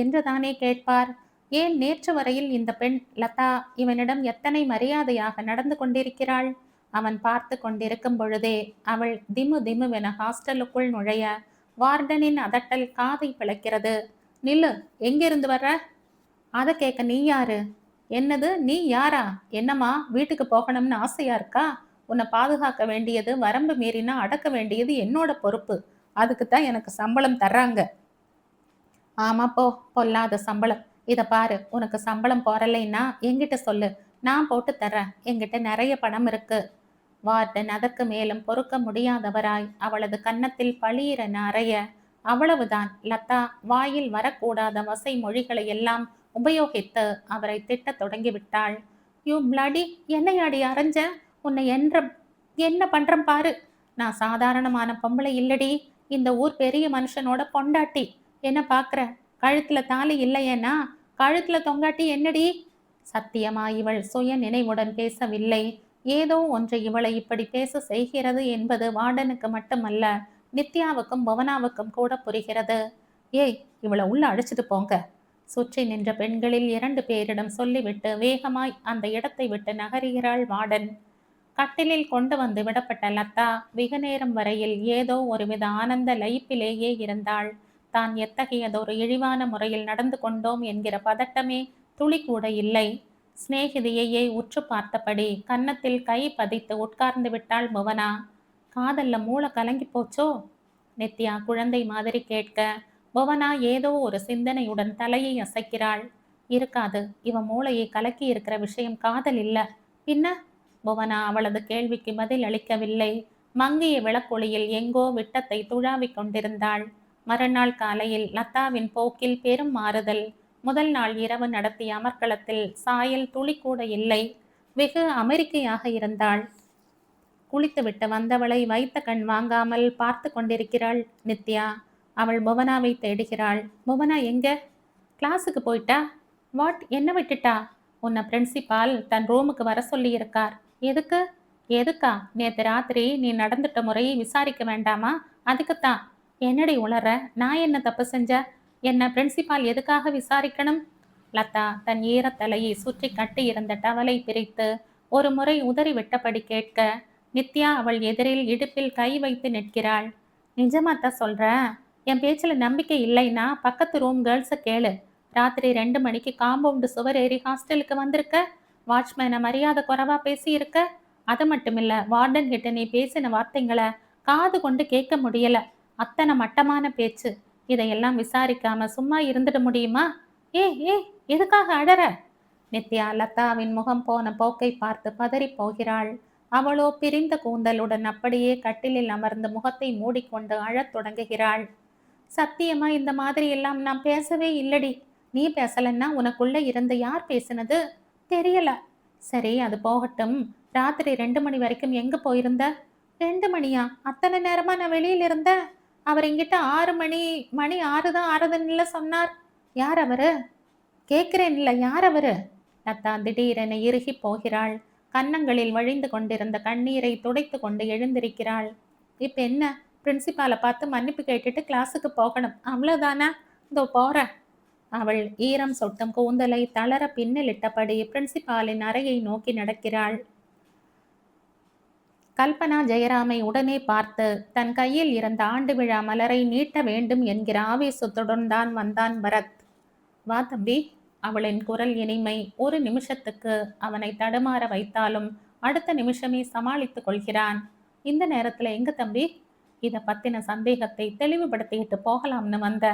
என்று தானே கேட்பார். ஏன் நேற்று வரையில் இந்த பெண் லதா இவனிடம் எத்தனை மரியாதையாக நடந்து கொண்டிருக்கிறாள். அவன் பார்த்து கொண்டிருக்கும் பொழுதே அவள் திமு திமுவென ஹாஸ்டலுக்குள் நுழைய வார்டனின் அதட்டல் காதை பிளக்கிறது. நில்லு, எங்கிருந்து வர்ற? அதை கேட்க நீ யாரு? என்னது, நீ யாரா? என்னம்மா, வீட்டுக்கு போகணும்னு ஆசையா இருக்கா? உன்னை பாதுகாக்க வேண்டியது, வரம்பு மீறினா அடக்க வேண்டியது என்னோட பொறுப்பு. அதுக்கு தான் எனக்கு சம்பளம் தர்றாங்க. ஆமா போ, பொல்லாத சம்பளம். இத பாரு, உனக்கு சம்பளம் போறலைன்னா என்கிட்ட சொல்லு, நான் போட்டு தர்றேன். என்கிட்ட நிறைய பணம் இருக்கு. வார்டன் அதற்கு மேலும் பொறுக்க முடியாதவராய் அவளது கன்னத்தில் பளீரென அறைய, அவ்வளவுதான். லதா வாயில் வரக்கூடாத வசை மொழிகளை எல்லாம் உபயோகித்து அவரை திட்டத் தொடங்கிவிட்டாள். You bloody, என்னையாடி அரைஞ்ச? உன்னை என்ன பண்றேன் பாரு. நான் சாதாரணமான பொம்பளை இல்லடி, இந்த ஊர் பெரிய மனுஷனோட பொண்டாட்டி. என்ன பாக்குற? கழுத்துல தாலி இல்லையேனா? கழுத்துல தொங்காட்டி என்னடி? சத்தியமா இவள் சுய நினைவுடன் பேசவில்லை. ஏதோ ஒன்று இவளை இப்படி பேச செய்கிறது என்பது வார்டனுக்கு மட்டுமல்ல, நித்யாவுக்கும் புவனாவுக்கும் கூட புரிகிறது. ஏய், இவளை உள்ள அழைச்சிட்டு போங்க. சுற்றி நின்ற பெண்களில் 2 பேரிடம் சொல்லிவிட்டு வேகமாய் அந்த இடத்தை விட்டு நகருகிறாள் வார்டன். கட்டிலில் கொண்டு வந்து விடப்பட்ட லதா வெகு நேரம் வரையில் ஏதோ ஒருவித ஆனந்த லயிப்பிலேயே இருந்தாள். தான் எத்தகையதொரு இழிவான முறையில் நடந்து கொண்டோம் என்கிற பதட்டமே துளி கூட இல்லை. சிநேகிதியையே உற்று பார்த்தபடி கன்னத்தில் கை பதித்து உட்கார்ந்து விட்டாள் புவனா. காதல்ல மூளை கலங்கி போச்சோ? நித்யா குழந்தை மாதிரி கேட்க, புவனா ஏதோ ஒரு சிந்தனையுடன் தலையை அசைக்கிறாள். இருக்காது, இவன் மூளையை கலக்கி இருக்கிற விஷயம் காதல் இல்ல. பின்ன? புவனா அவளது கேள்விக்கு பதில் அளிக்கவில்லை. மங்கிய விளக்கொளியில் எங்கோ விட்டத்தை துழாவிக் கொண்டிருந்தாள். மறுநாள் காலையில் லதாவின் போக்கில் பெரும் மாறுதல். முதல் நாள் இரவு நடத்திய அமர்க்களத்தில் சாயல் துளி கூட இல்லை. வெகு அமெரிக்கையாக இருந்தாள். குளித்துவிட்டு வந்தவளை வைத்த கண் வாங்காமல் பார்த்து கொண்டிருக்கிறாள் நித்யா. அவள் புவனாவை தேடுகிறாள். புவனா எங்க? கிளாஸுக்கு போயிட்டா. வாட், என்ன விட்டுட்டா? உன்னை பிரின்சிபால் தன் ரூமுக்கு வர சொல்லி இருக்கார். எதுக்கு? எதுக்கா? நேத்து ராத்திரி நீ நடந்துட்ட முறையை விசாரிக்க வேண்டாமா? அதுக்குத்தான். என்னடி உளற? நான் என்ன தப்பு செஞ்ச? என்ன பிரின்சிபால் எதுக்காக விசாரிக்கணும்? லதா தன் ஈரத்தலையை சுற்றி கட்டி இருந்த டவலை பிரித்து ஒரு முறை உதறி விட்டபடி கேட்க, நித்யா அவள் எதிரில் இடுப்பில் கை வைத்து நிற்கிறாள். நிஜமாத்தான் சொல்ற? என் பேச்சுல நம்பிக்கை இல்லைன்னா பக்கத்து ரூம் கேர்ள்ஸை கேளு. ராத்திரி 2 மணிக்கு காம்பவுண்டு சுவர் ஏறி ஹாஸ்டலுக்கு வந்திருக்க. வாட்ச்மேனை மரியாதை குறைவா பேசி இருக்க. அது மட்டுமில்ல, வார்டன் கிட்ட நீ பேசின வார்த்தைங்களை காது கொண்டு கேட்க முடியல. அத்தனை மட்டமான பேச்சு. இதையெல்லாம் விசாரிக்காம சும்மா இருந்துட முடியுமா? ஏ ஏ எதுக்காக அடற? நித்யா லதாவின் முகம் போன போக்கை பார்த்து பதறி போகிறாள். அவளோ பிரிந்த கூந்தலுடன் அப்படியே கட்டிலில் அமர்ந்து முகத்தை மூடிக்கொண்டு அழத் தொடங்குகிறாள். சத்தியமா இந்த மாதிரி எல்லாம் நான் பேசவே இல்லடி. நீ பேசலன்னா உனக்குள்ள இருந்து யார் பேசினது? தெரியல. சரி, அது போகட்டும். ராத்திரி 2 மணி வரைக்கும் எங்க போயிருந்த? 2 மணியா? அத்தனை நேரமா நான் வெளியில இருந்தேன். அவர் என்கிட்ட 6 மணி 6 தான் ஆறுதுன்னு சொன்னார். யார் அவரு? கேட்கிறேன் இல்ல, யார் அவரு? லதா திடீரென இறுகி போகிறாள். கன்னங்களில் வழிந்து கொண்டிருந்த கண்ணீரை துடைத்து கொண்டு எழுந்திருக்கிறாள். இப்ப என்ன? பிரின்சிபாலை பார்த்து மன்னிப்பு கேட்டுட்டு கிளாஸுக்கு போகணும், அவ்வளவுதானா? இதோ போறேன். அவள் ஈரம் சொட்டும் கூந்தலை தளர பின்னலிட்டபடி பிரின்சிபாலின் அறையை நோக்கி நடக்கிறாள். கல்பனா ஜெயராமை உடனே பார்த்து தன் கையில் இருந்த ஆண்டு விழா மலரை நீட்ட வேண்டும் என்கிற ஆவேசத்துடன் தான் வந்தான் பரத். வா தம்பி. அவளின் குரல் இனிமை ஒரு நிமிஷத்துக்கு அவனை தடுமாற வைத்தாலும் அடுத்த நிமிஷமே சமாளித்து கொள்கிறான். இந்த நேரத்துல எங்க தம்பி? இதை பத்தின சந்தேகத்தை தெளிவுபடுத்திட்டு போகலாம்னு வந்த.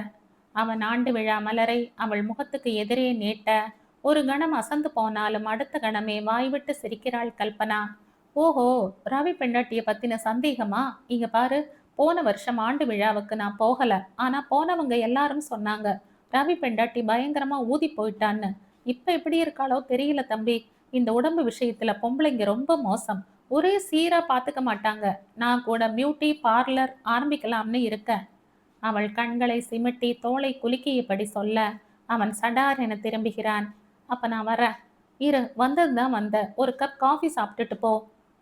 அவன் ஆண்டு விழா மலரை அவள் முகத்துக்கு எதிரே நீட்ட ஒரு கணம் அசந்து போனாலும் அடுத்த கணமே வாய்விட்டு சிரிக்கிறாள் கல்பனா. ஓஹோ, ரவி பெண்டாட்டிய பத்தின சந்தேகமா? இங்க பாரு, போன வருஷம் ஆண்டு விழாவுக்கு நான் போகல. ஆனா போனவங்க எல்லாரும் சொன்னாங்க ரவி பெண்டாட்டி பயங்கரமா ஊதி போயிட்டான்னு. இப்ப எப்படி இருக்காளோ தெரியல தம்பி. இந்த உடம்பு விஷயத்துல பொம்பளைங்க ரொம்ப மோசம். ஒரே சீரா பாத்துக்க மாட்டாங்க. நான் கூட பியூட்டி பார்லர் ஆரம்பிக்கலாம்னு இருக்கேன். அவள் கண்களை சிமிட்டி தோளை குலுக்கியபடி சொல்ல அவன் சடார் என திரும்புகிறான். அப்ப நான் வரேன். இரு, வந்ததுதான் வந்த. ஒரு கப் காஃபி சாப்பிட்டுட்டு போ.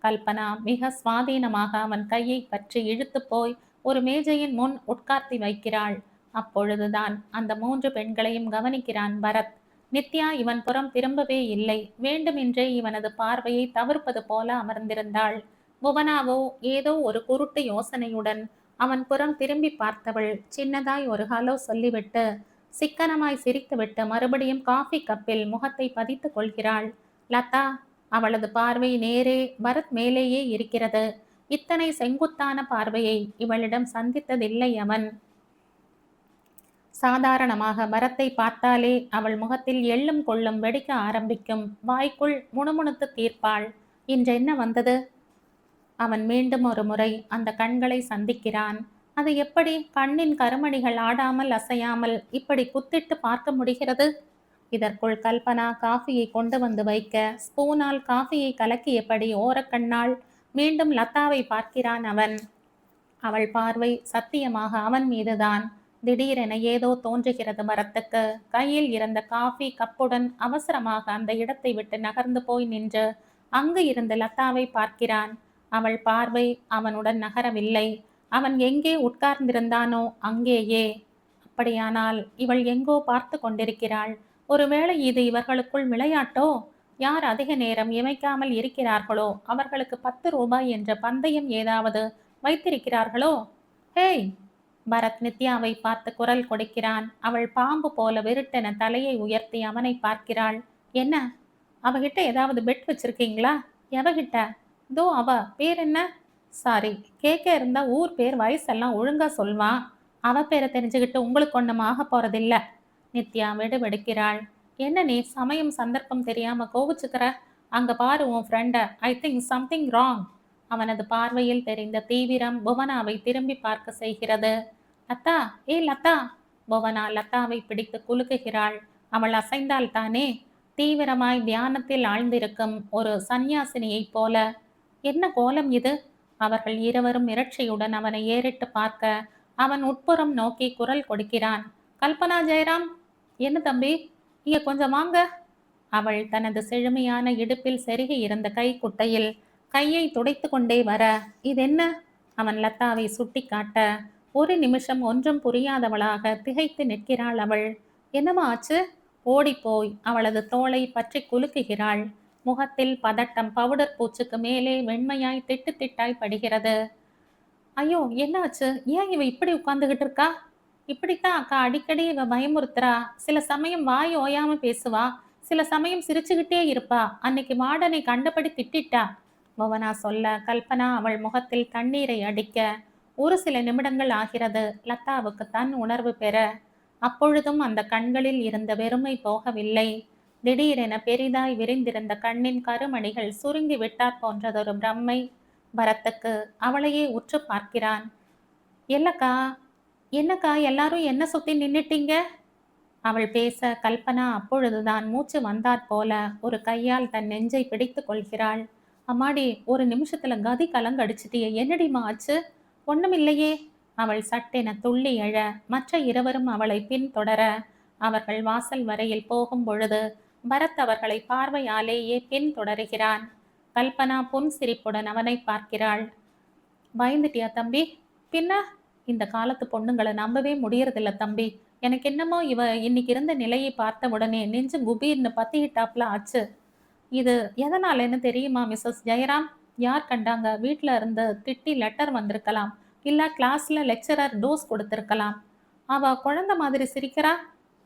கல்பனா மிக சுவாதீனமாக அவன் கையை பற்றி இழுத்து போய் ஒரு மேஜையின் முன் உட்கார்த்தி வைக்கிறாள். அப்பொழுதுதான் அந்த 3 பெண்களையும் கவனிக்கிறான் பரத். நித்யா இவன் புறம் திரும்பவே இல்லை. வேண்டுமென்றே இவனது பார்வையை தவிர்ப்பது போல அமர்ந்திருந்தாள். புவனாவோ ஏதோ ஒரு குருட்டு யோசனையுடன் அவன் புறம் திரும்பி பார்த்தவள் சின்னதாய் ஒரு ஹலோ சொல்லிவிட்டு சிக்கனமாய் சிரித்துவிட்டு மறுபடியும் காஃபி கப்பில் முகத்தை பதித்துக் கொள்கிறாள். லதா, அவளது பார்வை நேரே பரத் மேலேயே இருக்கிறது. இத்தனை செங்குத்தான பார்வையை இவளிடம் சந்தித்ததில்லை அவன். சாதாரணமாக பரத்தை பார்த்தாலே அவள் முகத்தில் எள்ளும் கொள்ளும் வெடிக்க ஆரம்பிக்கும். வாய்க்குள் முணுமுணுத்து தீர்ப்பாள். இன்றென்ன வந்தது? அவன் மீண்டும் ஒரு முறை அந்த கண்களை சந்திக்கிறான். அது எப்படி கண்ணின் கருமணிகள் ஆடாமல் அசையாமல் இப்படி குத்திட்டு பார்க்க முடிகிறது? இதற்குள் கல்பனா காஃபியை கொண்டு வந்து வைக்க ஸ்பூனால் காஃபியை கலக்கியபடி ஓரக்கண்ணால் மீண்டும் லதாவை பார்க்கிறான் அவன். அவள் பார்வை சத்தியமாக அவன் மீதுதான். திடீரென ஏதோ தோன்றுகிறது பரத்துக்கு. கையில் இருந்த காஃபி கப்புடன் அவசரமாக அந்த இடத்தை விட்டு நகர்ந்து போய் நின்று அங்கு இருந்து லதாவை பார்க்கிறான். அவள் பார்வை அவனுடன் நகரவில்லை. அவன் எங்கே உட்கார்ந்திருந்தானோ அங்கேயே. அப்படியானால் இவள் எங்கோ பார்த்து கொண்டிருக்கிறாள். ஒருவேளை இது இவர்களுக்குள் விளையாட்டோ? யார் அதிக நேரம் இமைக்காமல் இருக்கிறார்களோ அவர்களுக்கு 10 ரூபாய் என்ற பந்தயம் ஏதாவது வைத்திருக்கிறார்களோ? ஹேய்! பரத் நித்யாவை பார்த்து குரல் கொடுக்கிறான். அவள் பாம்பு போல விருட்டென தலையை உயர்த்தி அவனை பார்க்கிறாள். என்ன, அவகிட்ட ஏதாவது பெட் வச்சிருக்கீங்களா? எவகிட்ட? தோ அவ பேர் என்ன? சாரி, கேட்க இருந்தா ஊர் பேர் வயசெல்லாம் ஒழுங்கா சொல்வான். அவ பேரை தெரிஞ்சுக்கிட்டு உங்களுக்கு ஒன்றும் ஆக போறதில்ல. நித்யா வெடுவெடுக்கிறாள். என்ன நீ சமயம் சந்தர்ப்பம் தெரியாம கோவிச்சுக்கிற? அங்க பாரு உன் ஃப்ரெண்ட. I think something wrong. அவனது பார்வையில் தெரிந்த தீவிரம் புவனாவை திரும்பி பார்க்க செய்கிறது. லதா, ஏ லதா! புவனா லதாவை பிடித்து குலுக்குகிறாள். அவள் அசைந்தால் தானே. தீவிரமாய் தியானத்தில் ஆழ்ந்திருக்கும் ஒரு சந்நியாசினியைப் போல. என்ன கோலம் இது? அவர்கள் இருவரும் மிரட்சியுடன் அவனை ஏறிட்டு பார்க்க அவன் உட்புறம் நோக்கி குரல் கொடுக்கிறான். கல்பனா, ஜெயராம்! என்ன தம்பி, இங்க கொஞ்சம் வாங்க. அவள் தனது செழுமையான இடுப்பில் செருகி இருந்த கைக்குட்டையில் கையை துடைத்து கொண்டே வர, இதென்ன? அவன் லதாவை சுட்டி காட்ட ஒரு நிமிஷம் ஒன்றும் புரியாதவளாக திகைத்து நிற்கிறாள் அவள். என்னமா ஆச்சு? ஓடிப்போய் அவளது தோளை பற்றி குலுக்குகிறாள். முகத்தில் பதட்டம் பவுடர் பூச்சுக்கு மேலே வெண்மையாய் திட்டு திட்டாய் படுகிறது. ஐயோ, என்னாச்சு? ஏன் இவ இப்படி உட்கார்ந்துகிட்டு இருக்கா? இப்படித்தான் அக்கா அடிக்கடி இவ பயமுறுத்துறா. சில சமயம் வாய் ஓயாம பேசுவா, சில சமயம் சிரிச்சுக்கிட்டே இருப்பா. அன்னைக்கு மாடனை கண்டபடி திட்டிட்டா. புவனா சொல்ல கல்பனா அவள் முகத்தில் தண்ணீரை அடிக்க ஒரு சில நிமிடங்கள் ஆகிறது லதாவுக்கு தன் உணர்வு பெற. அப்பொழுதும் அந்த கண்களில் இருந்த வெறுமை போகவில்லை. திடீரென பெரிதாய் விரிந்திருந்த கண்ணின் கருமணிகள் சுருங்கி விட்டாற் போன்றதொரு பிரம்மை பரத்துக்கு. அவளையே உற்று பார்க்கிறான். இல்லக்கா, என்னக்கா எல்லாரும் என்ன சுத்தி நின்னுட்டீங்க? அவள் பேச கல்பனா அப்பொழுதுதான் மூச்சு வந்தாற் போல ஒரு கையால் தன் நெஞ்சை பிடித்து கொள்கிறாள். அம்மாடி, ஒரு நிமிஷத்துல கதி கலங்கடிச்சிட்டிய. என்னடிமா ஆச்சு? ஒண்ணுமில்லையே. அவள் சட்டென துள்ளி எழ மற்ற இருவரும் அவளை பின்தொடர அவர்கள் வாசல் வரையில் போகும் பொழுது பரத் அவர்களை பார்வையாலேயே பின்தொடருகிறான். கல்பனா புன் சிரிப்புடன் அவனை பார்க்கிறாள். பயந்துட்டியா தம்பி? பின்ன இந்த காலத்து பொண்ணுங்களை நம்பவே முடியறதில்ல தம்பி. எனக்கு என்னமோ இவ இன்னைக்கு இருந்த நிலையை பார்த்த உடனே நெஞ்சு குபீர்னு பத்திக்கிட்டாப்ல ஆச்சு. இது எதனாலன்னு தெரியுமா மிஸ்ஸஸ் ஜெயராம்? யார் கண்டாங்க? வீட்டில் இருந்து திட்டி லெட்டர் வந்திருக்கலாம். இல்லை கிளாஸ்ல லெக்சரர் டோஸ் கொடுத்திருக்கலாம். அவ குழந்தை மாதிரி சிரிக்கிறா.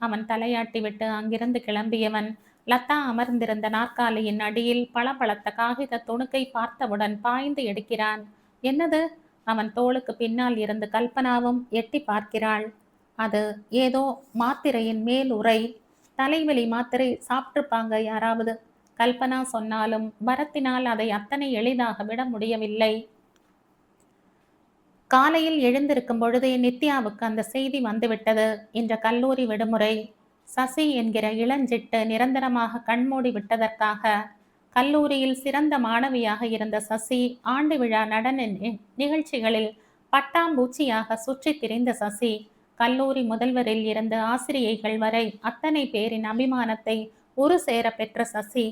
அவன் தலையாட்டி விட்டு அங்கிருந்து கிளம்பியவன் லதா அமர்ந்திருந்த நாற்காலியின் அடியில் பளபளத்த காகித துணுக்கை பார்த்தவுடன் பாய்ந்து எடுக்கிறான். என்னது? அவன் தோளுக்கு பின்னால் இருந்து கல்பனாவும் எட்டி பார்க்கிறாள். அது ஏதோ மாத்திரையின் மேல் உரை. தலைவலி மாத்திரை சாப்பிட்டுருப்பாங்க யாராவது. கல்பனா சொன்னாலும் பரத்தினால் அதை அத்தனை எளிதாக விட முடியவில்லை. காலையில் எழுந்திருக்கும் பொழுதே நித்யாவுக்கு அந்த செய்தி வந்துவிட்டது. இன்ற கல்லூரி விடுமுறை. சசி என்கிற இளஞ்சிட்டு நிரந்தரமாக கண்மூடி விட்டதற்காக. கல்லூரியில் சிறந்த மாணவியாக இருந்த சசி ஆண்டு விழா நடன நிகழ்ச்சிகளில் பட்டாம்பூச்சியாக சுற்றி திரிந்த சசி கல்லூரி முதல்வரில் இருந்து ஆசிரியைகள் வரை அத்தனை பேரின் அபிமானத்தை ஒரு சேர பெற்ற சசி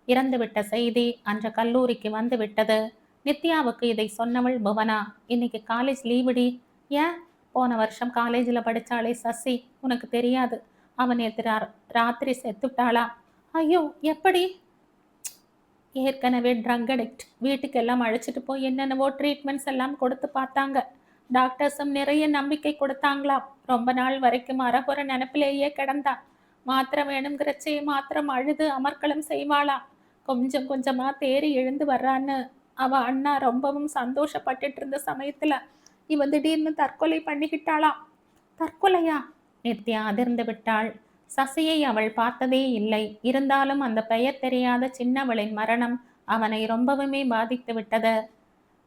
இறந்துவிட்ட செய்தி அன்று கல்லூரிக்கு வந்து விட்டது. நித்யாவுக்கு இதை சொன்னவள் புவனா. இன்னைக்கு காலேஜ் லீவுடி. ஏன்? போன வருஷம் காலேஜில் படித்தாளே சசி, உனக்கு தெரியாது? அவன் நேற்று ராத்திரி செத்துட்டாளா? ஐயோ, எப்படி? ஏற்கனவே ட்ரக் அடிக்ட். வீட்டுக்கெல்லாம் அழைச்சிட்டு போய் என்னென்னவோ ட்ரீட்மெண்ட்ஸ் எல்லாம் கொடுத்து பார்த்தாங்க. டாக்டர்ஸும் நிறைய நம்பிக்கை கொடுத்தாங்களாம். ரொம்ப நாள் வரைக்கும் அறகுற நினப்பிலேயே கிடந்தா. மாத்திரம் வேணுங்கிறச்சே மாத்திரம் அழுது அமர்க்களம் செய்வாளா. கொஞ்சம் கொஞ்சமா தேறி எழுந்து வர்றான்னு அவ அண்ணா ரொம்பவும் சந்தோஷப்பட்டுட்டு இருந்த சமயத்துல இவ திடீர்னு தற்கொலை பண்ணிக்கிட்டாளாம். தற்கொலையா? நித்யா அதிர்ந்து விட்டாள். சசியை அவள் பார்த்ததே இல்லை. இருந்தாலும் அந்த பெயர் தெரியாத சின்னவளின் மரணம் அவனை ரொம்பவுமே பாதித்து விட்டது.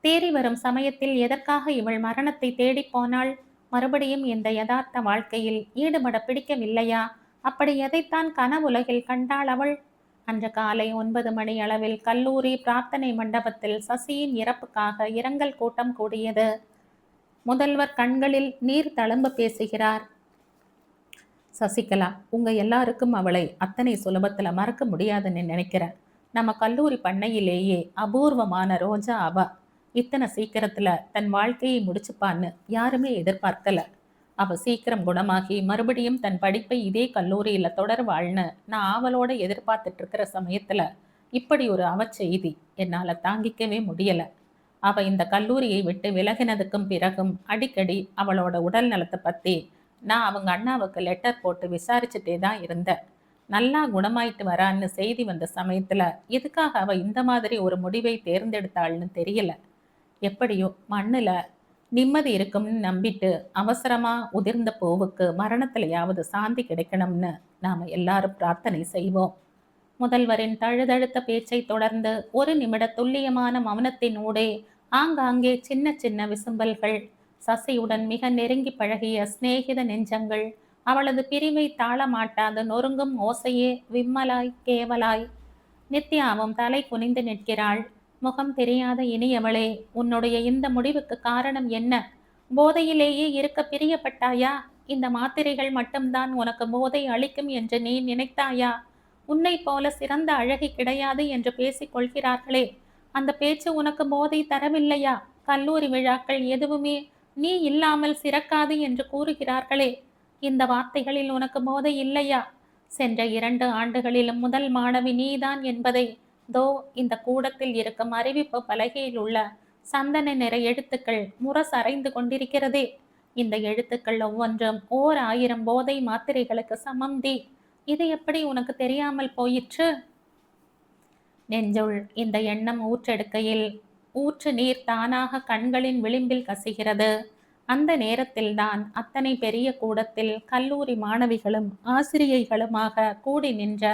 தேறி வரும் சமயத்தில் எதற்காக இவள் மரணத்தை தேடிப் போனாள்? மறுபடியும் இந்த யதார்த்த வாழ்க்கையில் ஈடுபட பிடிக்கவில்லையா? அப்படி எதைத்தான் கனவுலகில் கண்டாள் அவள்? அன்று காலை 9 மணி அளவில் கல்லூரி பிரார்த்தனை மண்டபத்தில் சசியின் இறப்புக்காக இரங்கல் கூட்டம் கூடியது. முதல்வர் கண்களில் நீர் தழும்ப பேசுகிறார். சசிகலா, உங்க எல்லாருக்கும் அவளை அத்தனை சுலபத்துல மறக்க முடியாதுன்னு நினைக்கிறேன். நம்ம கல்லூரி பண்ணையிலேயே அபூர்வமான ரோஜா அவ. இத்தனை சீக்கிரத்துல தன் வாழ்க்கையை முடிச்சுப்பான்னு யாருமே எதிர்பார்க்கல. அவ சீக்கிரம் குணமாகி மறுபடியும் தன் படிப்பை இதே கல்லூரியில தொடர்வாள்னு நான் ஆவலோட எதிர்பார்த்துட்டு இருக்கிற சமயத்துல இப்படி ஒரு அவச்செய்தி என்னால தாங்கிக்கவே முடியல. அவ இந்த கல்லூரியை விட்டு விலகினதுக்கும் பிறகும் அடிக்கடி அவளோட உடல் நலத்தை பத்தி நான் அவங்க அண்ணாவுக்கு லெட்டர் போட்டு விசாரிச்சுட்டே தான் இருந்தேன். நல்லா குணமாயிட்டு வரான்னு செய்தி வந்த சமயத்துல எதுக்காக அவ இந்த மாதிரி ஒரு முடிவை தேர்ந்தெடுத்தாள்னு தெரியல. எப்படியோ மண்ணுல நிம்மதி இருக்கும்னு நம்பிட்டு அவசரமா உதிர்ந்த பூவுக்கு மரணத்திலையாவது சாந்தி கிடைக்கணும்னு நாம எல்லாரும் பிரார்த்தனை செய்வோம். முதல்வரின் தழுதழுத்த பேச்சை தொடர்ந்து ஒரு நிமிட துல்லியமான மௌனத்தின் ஊடே ஆங்காங்கே சின்ன சின்ன விசும்பல்கள். சசியுடன் மிக நெருங்கி பழகிய சிநேகித நெஞ்சங்கள் அவளது பிரிவை தாளமாட்டாத நொறுங்கும் ஓசையே விம்மலாய் கேவலாய். நித்யாவும் தலை குனிந்து நிற்கிறாள். முகம் தெரியாத இனியவளே, உன்னுடைய இந்த முடிவுக்கு காரணம் என்ன? போதையிலேயே இருக்க பிரியப்பட்டாயா? இந்த மாத்திரைகள் மட்டும்தான் உனக்கு போதை அளிக்கும் என்று நீ நினைத்தாயா? உன்னை போல சிறந்த அழகி கிடையாது என்று பேசிக் கொள்கிறார்களே, அந்த பேச்சு உனக்கு போதை தரவில்லையா? கல்லூரி விழாக்கள் எதுவுமே நீ இல்லாமல் சிறக்காது என்று கூறுகிறார்களே, இந்த வார்த்தைகளில் உனக்கு போதை இல்லையா? சென்ற 2 ஆண்டுகளிலும் முதல் மாணவி நீதான் என்பதை தோ இந்த கூடத்தில் இருக்கும் அறிவிப்பு பலகையில் உள்ள சந்தன நிற எழுத்துக்கள் முரசறைந்து கொண்டிருக்கிறதே. இந்த எழுத்துக்கள் ஒவ்வொன்றும் 1000 போதை மாத்திரைகளுக்கு சமம் டி. இது எப்படி உனக்கு தெரியாமல் போயிற்று? நெஞ்சுள் இந்த எண்ணம் ஊற்றெடுக்கையில் ஊற்று நீர் தானாக கண்களின் விளிம்பில் கசிகிறது. அந்த நேரத்தில்தான் அத்தனை பெரிய கூடத்தில் கல்லூரி மாணவிகளும் ஆசிரியைகளுமாக கூடி நின்ற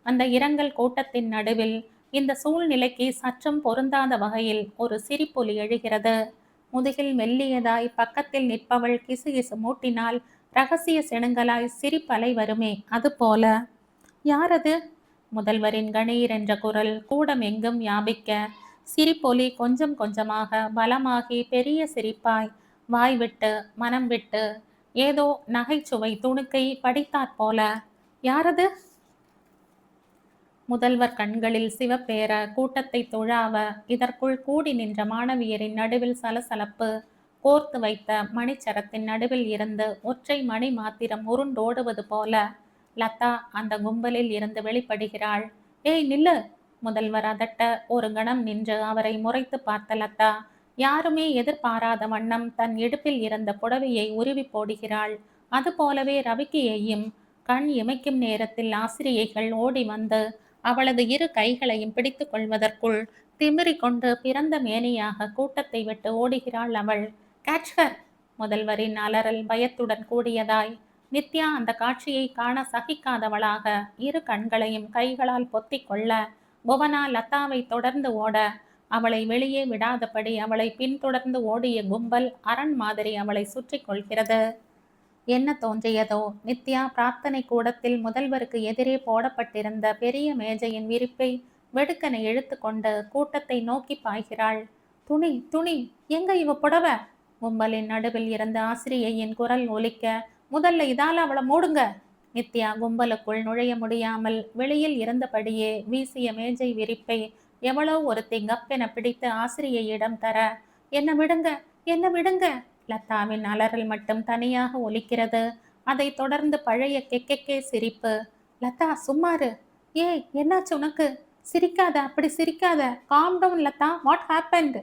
அந்த இரங்கல் கூட்டத்தின் நடுவில் இந்த சூழ்நிலைக்கு சற்றும் பொருந்தாத வகையில் ஒரு சிரிப்பொலி எழுகிறது. முதுகில் மெல்லியதாய் பக்கத்தில் நிற்பவள் கிசுகிசு மூட்டினால் ரகசிய செணுங்கலாய் சிரிப்பலை வருமே, அதுபோல. யாரது? முதல்வரின் கணீர் என்ற குரல் கூடம் எங்கும் வியாபிக்க சிரிப்பொலி கொஞ்சம் கொஞ்சமாக பலமாகி பெரிய சிரிப்பாய் வாய் விட்டு மனம் விட்டு ஏதோ நகைச்சுவை துணுக்கை படித்தாற்போல. யாரது? முதல்வர் கண்களில் சிவப்பேற கூட்டத்தை துழாவ இதற்குள் கூடி நின்ற மாணவியரின் நடுவில் சலசலப்பு. கோர்த்து வைத்த மணிச்சரத்தின் நடுவில் இருந்து ஒற்றை மணி மாத்திரம் உருண்டோடுவது போல லதா அந்த கும்பலில் இருந்து வெளிப்படுகிறாள். ஏய் நில்லு! முதல்வர் அதட்ட ஒரு கணம் நின்று அவரை முறைத்து பார்த்த லதா யாருமே எதிர்பாராத வண்ணம் தன் இடுப்பில் இருந்த புடவையை உருவி போடுகிறாள். அதுபோலவே ரவிக்கையையும் கண் இமைக்கும் நேரத்தில் ஆசிரியைகள் ஓடி வந்து அவளது 2 கைகளையும் பிடித்து கொள்வதற்குள் திமிரி கொண்டு பிறந்த மேனியாக கூட்டத்தை விட்டு ஓடுகிறாள் அவள். கேட்ச்கர்! முதல்வரின் அலறல் பயத்துடன் கூடியதாய். நித்யா அந்த காட்சியை காண சகிக்காதவளாக 2 கண்களையும் கைகளால் பொத்தி கொள்ள புவனா லதாவை தொடர்ந்து ஓட அவளை வெளியே விடாதபடி அவளை பின்தொடர்ந்து ஓடிய கும்பல் அரண் மாதிரி அவளை சுற்றி கொள்கிறது. என்ன தோன்றியதோ, நித்யா பிரார்த்தனை கூடத்தில் முதல்வருக்கு எதிரே போடப்பட்டிருந்த பெரிய மேஜையின் விரிப்பை வெடுக்கனை இழுத்து கொண்டு கூட்டத்தை நோக்கி பாய்கிறாள். துணி துணி, எங்க இவ புடவ? கும்பலின் நடுவில் இருந்த ஆசிரியையின் குரல் ஒலிக்க, முதல்ல இதால அவளை மூடுங்க. நித்யா கும்பலுக்குள் நுழைய முடியாமல் வெளியில் இருந்தபடியே வீசிய மேஜை விரிப்பை எவ்வளோ ஒருத்தி கப்பென பிடித்து ஆசிரியையிடம் தர, என்ன விடுங்க, என்ன விடுங்க! லதாவின் அலறல் மட்டும் தனியாக ஒலிக்கிறது. அதை தொடர்ந்து பழைய கெக்கெக்கே சிரிப்பு. லதா சும்மாரு! ஏய் என்னாச்சு உனக்கு? சிரிக்காத, அப்படி சிரிக்காத. Calm down Latha, what happened?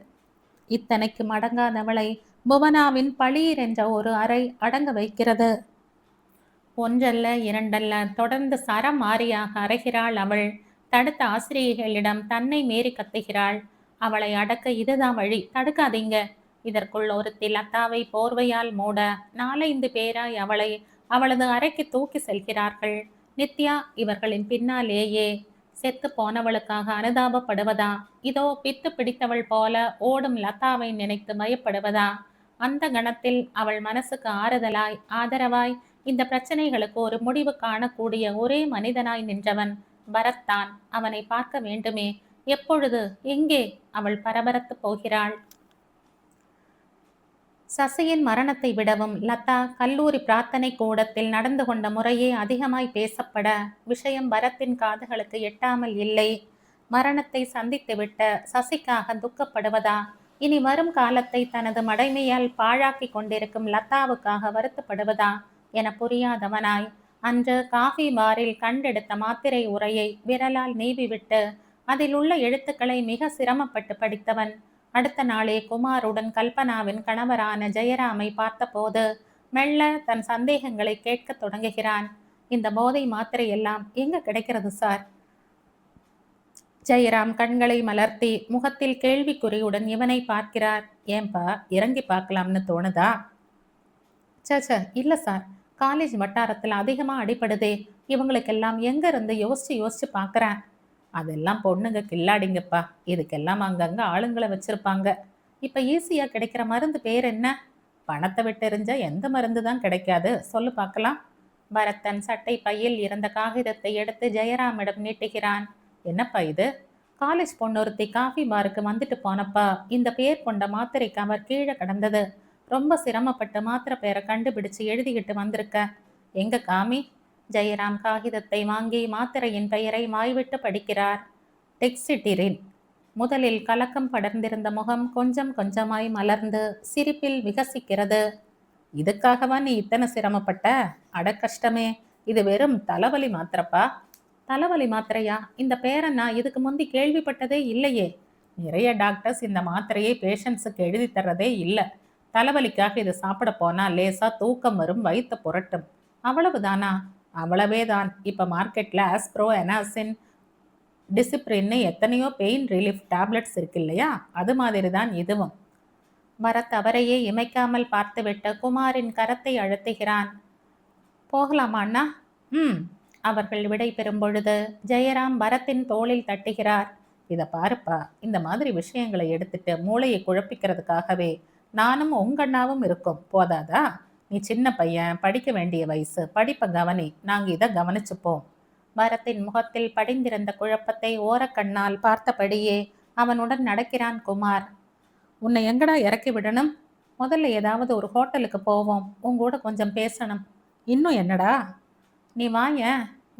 இத்தனைக்கு மடங்காதவளை புவனாவின் பளீர் என்ற ஒரு அறை அடங்க வைக்கிறது. ஒன்றல்ல இரண்டல்ல, தொடர்ந்து சரமாரியாக அறைகிறாள் அவள். தடுத்த ஆசிரியர்களிடம் தன்னை மீறி கத்துகிறாள். அவளை அடக்க இதுதான் வழி, தடுக்காதீங்க. இதற்குள் ஒருத்தி லதாவை போர்வையால் மூட 4-5 பேராய் அவளை அவளது அறைக்கு தூக்கி செல்கிறார்கள். நித்யா இவர்களின் பின்னாலேயே. செத்து போனவளுக்காக அனுதாபப்படுவதா, இதோ பித்து பிடித்தவள் போல ஓடும் லதாவை நினைத்து பயப்படுவதா? அந்த கணத்தில் அவள் மனசுக்கு ஆறுதலாய் ஆதரவாய் இந்த பிரச்சனைகளுக்கு ஒரு முடிவு காணக்கூடிய ஒரே மனிதனாய் நின்றவன் பரத்தான். அவனை பார்க்க வேண்டுமே. எப்பொழுது, எங்கே? அவள் பரபரத்து போகிறாள். சசியின் மரணத்தை விடவும் லதா கல்லூரி பிரார்த்தனை கூடத்தில் நடந்து கொண்ட முறையே அதிகமாய் பேசப்பட விஷயம் பரத்தின் காதுகளுக்கு எட்டாமல் இல்லை. மரணத்தை சந்தித்துவிட்ட சசிக்காக துக்கப்படுவதா, இனி வரும் காலத்தை தனது மடைமையால் பாழாக்கி கொண்டிருக்கும் லதாவுக்காக வருத்தப்படுவதா என புரியாதவனாய் அன்று காஃபி பாரில் கண்டெடுத்த மாத்திரை உரையை விரலால் நீவிவிட்டு அதில் உள்ள எழுத்துக்களை மிக சிரமப்பட்டு படித்தவன் அடுத்த நாளே குமாருடன் கல்பனாவின் கணவரான ஜெயராமை பார்த்தபோது மெல்ல தன் சந்தேகங்களை கேட்க தொடங்குகிறான். இந்த போதை மாத்திரை எல்லாம் எங்க கிடைக்கிறது சார்? ஜெயராம் கண்களை மலர்த்தி முகத்தில் கேள்விக்குறியுடன் இவனை பார்க்கிறார். ஏன்பா, இறங்கி பார்க்கலாம்னு தோணுதா? சச்ச, இல்ல சார், காலேஜ் வட்டாரத்தில் அதிகமா அடிப்படுதே, இவங்களுக்கெல்லாம் எங்க இருந்து யோசிச்சு யோசிச்சு பார்க்கறேன். அதெல்லாம் பொண்ணுங்க கில்லாடிங்கப்பா, இதுக்கெல்லாம் அங்கங்க ஆளுங்களை வச்சிருப்பாங்க. இப்ப ஈஸியா கிடைக்கிற மருந்து பேர் என்ன? பணத்தை விட்டு எறிஞ்சா எந்த மருந்து தான் கிடைக்காது, சொல்லு பார்க்கலாம். பரத்தன் சட்டை பையில் இருந்த காகிதத்தை எடுத்து ஜெயராமிடம் நீட்டுகிறான். என்னப்பா இது? காலேஜ் பொண்ணொருத்தி காஃபி பாருக்கு வந்துட்டு போனப்பா இந்த பேர் கொண்ட மாத்திரை கவர் கீழே கிடந்தது. ரொம்ப சிரமப்பட்டு மாத்திரை பேரை கண்டுபிடிச்சு எழுதிக்கிட்டு வந்திருக்க. எங்க காமி? ஜெயராம் காகிதத்தை வாங்கி மாத்திரையின் பெயரை வாய்விட்டு படிக்கிறார். டெக்சிட்டிரின். முதலில் கலக்கம் படர்ந்திருந்த முகம் கொஞ்சம் கொஞ்சமாய் மலர்ந்து சிரிப்பில் விகசிக்கிறது. இதுக்காகவா நீ இத்தனை சிரமப்பட்ட? அட கஷ்டமே, இது வெறும் தலைவலி மாத்திரப்பா. தலைவலி மாத்திரையா? இந்த பேரை நான் இதுக்கு முந்தி கேள்விப்பட்டதே இல்லையே. நிறைய டாக்டர்ஸ் இந்த மாத்திரையை பேஷண்ட்ஸுக்கு எழுதி தர்றதே இல்லை. தலைவலிக்காக இது சாப்பிட போனா லேசா தூக்கம் வரும், வயிற்று புரட்டும், அவ்வளவுதானா? அவ்வளவே தான். இப்போ மார்க்கெட்டில் ஆஸ்ப்ரோ, எனாசின், டிசிப்ரின்னு எத்தனையோ பெயின் ரிலீஃப் டேப்லெட்ஸ் இருக்கு இல்லையா? அது மாதிரி தான் இதுவும். பரத் அவரையே இமைக்காமல் பார்த்துவிட்டு குமாரின் கரத்தை அழுத்துகிறான். போகலாமா அண்ணா? அவர்கள் விடை பெறும் பொழுது ஜெயராம் பரத்தின் தோளில் தட்டுகிறார். இதை பாருப்பா, இந்த மாதிரி விஷயங்களை எடுத்துட்டு மூளையை குழப்பிக்கிறதுக்காகவே நானும் உங்கண்ணாவும் இருக்கும், போதாதா? நீ சின்ன பையன், படிக்க வேண்டிய வயசு, படிப்பை கவனி, நாங்க இதை கவனிச்சுப்போம். பரத்தின் முகத்தில் படிந்திருந்த குழப்பத்தை ஓரக்கண்ணால் பார்த்தபடியே அவனுடன் நடக்கிறான் குமார். உன்னை எங்கடா இறக்கி விடணும்? முதல்ல ஏதாவது ஒரு ஹோட்டலுக்கு போவோம், உங்கூட கொஞ்சம் பேசணும். இன்னும் என்னடா? நீ வாய.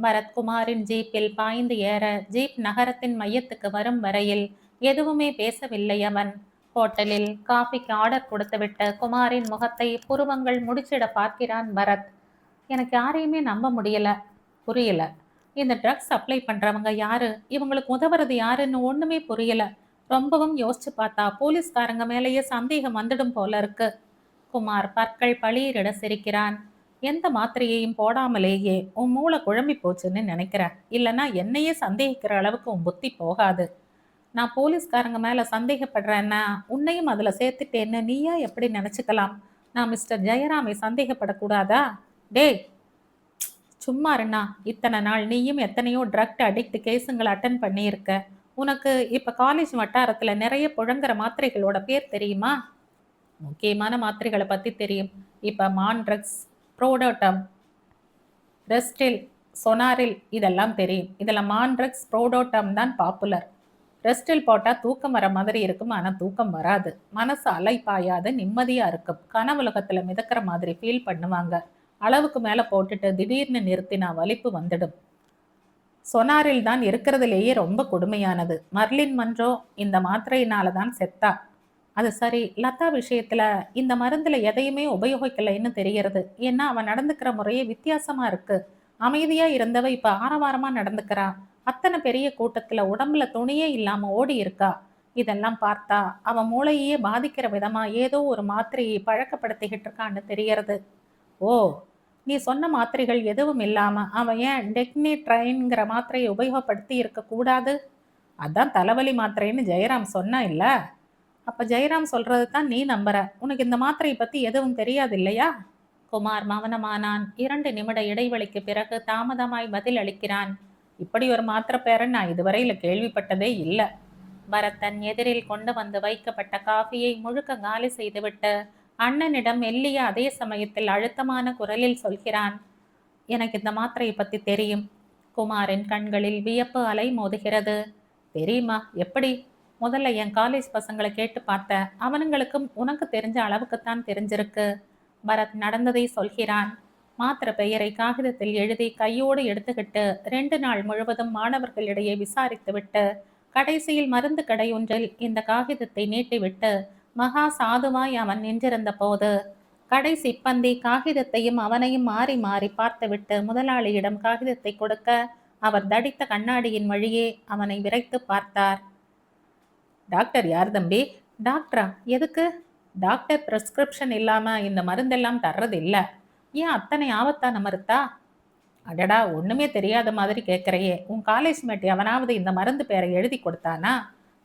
பரத்குமாரின் ஜீப்பில் பாய்ந்து ஏற ஜீப் நகரத்தின் மையத்துக்கு வரும் வரையில் எதுவுமே பேசவில்லை அவன். ஹோட்டலில் காஃபிக்கு ஆர்டர் கொடுத்துவிட்டு குமாரின் முகத்தை புருவங்கள் முடிச்சிட பார்க்கிறான் பரத். எனக்கு யாரையுமே நம்ப முடியல, புரியல. இந்த ட்ரக்ஸ் சப்ளை பண்றவங்க யாரு, இவங்களுக்கு உதவுறது யாருன்னு ஒண்ணுமே புரியல. ரொம்பவும் யோசிச்சு பார்த்தா போலீஸ்காரங்க மேலேயே சந்தேகம் வந்துடும் போல இருக்கு. குமார் பற்கள் பளீரிட சிரிக்கிறான். எந்த மாத்திரையையும் போடாமலேயே உன் மூளை குழம்பி போச்சுன்னு நினைக்கிறேன். இல்லைன்னா என்னையே சந்தேகிக்கிற அளவுக்கு உன் புத்தி போகாது. நான் போலீஸ்காரங்க மேலே சந்தேகப்படுறேன்னா உன்னையும் அதில் சேர்த்துட்டேன்னு நீயா எப்படி நினச்சிக்கலாம்? நான் மிஸ்டர் ஜெயராமை சந்தேகப்படக்கூடாதா? டேய் சும்மா இருண்ணா. இத்தனை நாள் நீயும் எத்தனையோ ட்ரக் அடிக்ட் கேஸுங்களை அட்டன் பண்ணியிருக்க. உனக்கு இப்போ காலேஜ் வட்டாரத்தில் நிறைய புழங்குற மாத்திரைகளோட பேர் தெரியுமா? முக்கியமான மாத்திரைகளை பற்றி தெரியும். இப்போ மான் ட்ரக்ஸ், ப்ரோடோட்டம், ரெஸ்டில், சொனாரில் இதெல்லாம் தெரியும். இதில் மான் ட்ரக்ஸ், ப்ரோடோட்டம் தான் பாப்புலர். ரெஸ்டில் போட்டால் தூக்கம் வர மாதிரி இருக்கும், ஆனால் தூக்கம் வராது. மனசு அலைப்பாயாது, நிம்மதியாக இருக்கும். கனவுலகத்தில் மிதக்கிற மாதிரி ஃபீல் பண்ணுவாங்க. அளவுக்கு மேலே போட்டுட்டு திடீர்னு நிறுத்தினா வலிப்பு வந்துடும். சொனாரில் தான் இருக்கிறதுலேயே ரொம்ப கொடுமையானது. மர்லின் மன்றோ இந்த மாத்திரையினால தான் செத்தா. அது சரி, லதா விஷயத்துல இந்த மருந்துல எதையுமே உபயோகிக்கலைன்னு தெரிகிறது. ஏன்னா அவன் நடந்துக்கிற முறையே வித்தியாசமா இருக்கு. அமைதியா இருந்தவ இப்ப ஆரவாரமா நடந்துக்கிறா. அத்தனை பெரிய கூட்டத்துல உடம்புல துணியே இல்லாம ஓடி இருக்கா. இதெல்லாம் பார்த்தா அவன் மூளையே பாதிக்கிற விதமா ஏதோ ஒரு மாத்திரையை பழக்கப்படுத்திக்கிட்டு இருக்கான்னு தெரியறது. ஓ, நீ சொன்ன மாத்திரைகள் எதுவும் இல்லாம அவன் ஏன் டெக்னி ட்ரைன்ங்கிற மாத்திரையை உபயோகப்படுத்தி இருக்கக்கூடாது? அதான் தலைவலி மாத்திரைன்னு ஜெயராம் சொன்னா இல்ல? அப்ப ஜெயராம் சொல்றது தான் நீ நம்புற. உனக்கு இந்த மாத்திரையை பத்தி எதுவும் தெரியாது இல்லையா? குமார் மௌனமானான். 2 நிமிட இடைவெளிக்கு பிறகு தாமதமாய் பதில் அளிக்கிறான். இப்படி ஒரு மாத்திரை பேரை நான் இதுவரையில கேள்விப்பட்டதே இல்லை. பரத் தன் எதிரில் கொண்டு வந்து வைக்கப்பட்ட காஃபியை முழுக்க காலி செய்துவிட்டு அண்ணனிடம் மெல்லிய அதே சமயத்தில் அழுத்தமான குரலில் சொல்கிறான். எனக்கு இந்த மாத்திரையை பத்தி தெரியும். குமாரின் கண்களில் வியப்பு அலை மோதுகிறது. தெரியுமா? எப்படி? முதல்ல என் காலேஜ் பசங்களை கேட்டு பார்த்த. அவனுங்களுக்கும் உனக்கு தெரிஞ்ச அளவுக்குத்தான் தெரிஞ்சிருக்கு. பரத் நடந்ததை சொல்கிறான். மாத்திரை பெயரை காகிதத்தில் எழுதி கையோடு எடுத்துக்கிட்டு 2 நாள் முழுவதும் மாணவர்களிடையே விசாரித்துவிட்டு கடைசியில் மருந்து கடை ஒன்றில் இந்த காகிதத்தை நீட்டிவிட்டு மகா சாதுவாய் அவன் நின்றிருந்த போது கடை சிப்பந்தி காகிதத்தையும் அவனையும் மாறி மாறி பார்த்துவிட்டு முதலாளியிடம் காகிதத்தை கொடுக்க அவர் தடித்த கண்ணாடியின் வழியே அவனை விரைத்து பார்த்தார். டாக்டர் யார் தம்பி? டாக்டரா? எதுக்கு? டாக்டர் பிரிஸ்கிரிப்ஷன் இல்லாம இந்த மருந்தெல்லாம் தர்றது இல்ல. ஏன் அத்தனை ஆபத்தான மருந்தா? அடடா, ஒண்ணுமே தெரியாத மாதிரி கேட்குறையே. உன் காலேஜ் மேட் எவனாவது இந்த மருந்து பேரை எழுதி கொடுத்தானா?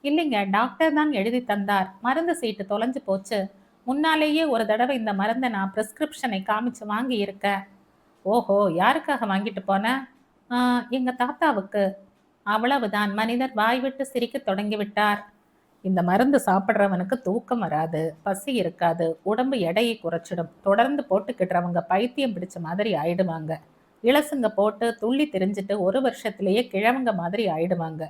இல்லைங்க, டாக்டர் தான் எழுதி தந்தார். மருந்து சீட்டு தொலைஞ்சு போச்சு. முன்னாலேயே ஒரு தடவை இந்த மருந்தை நான் பிரிஸ்கிரிப்ஷனை காமிச்சு வாங்கி இருக்க. ஓஹோ, யாருக்காக வாங்கிட்டு போன? எங்க தாத்தாவுக்கு. அவ்வளவுதான். மனிதர் வாய்விட்டு சிரிக்க தொடங்கிவிட்டார். இந்த மருந்து சாப்பிட்றவனுக்கு தூக்கம் வராது, பசி இருக்காது, உடம்பு எடையை குறைச்சிடும். தொடர்ந்து போட்டுக்கிட்டுறவங்க பைத்தியம் பிடிச்ச மாதிரி ஆயிடுவாங்க. இளசுங்க போட்டு துள்ளி திரிஞ்சிட்டு 1 வருஷத்துலேயே கிழவங்க மாதிரி ஆயிடுவாங்க.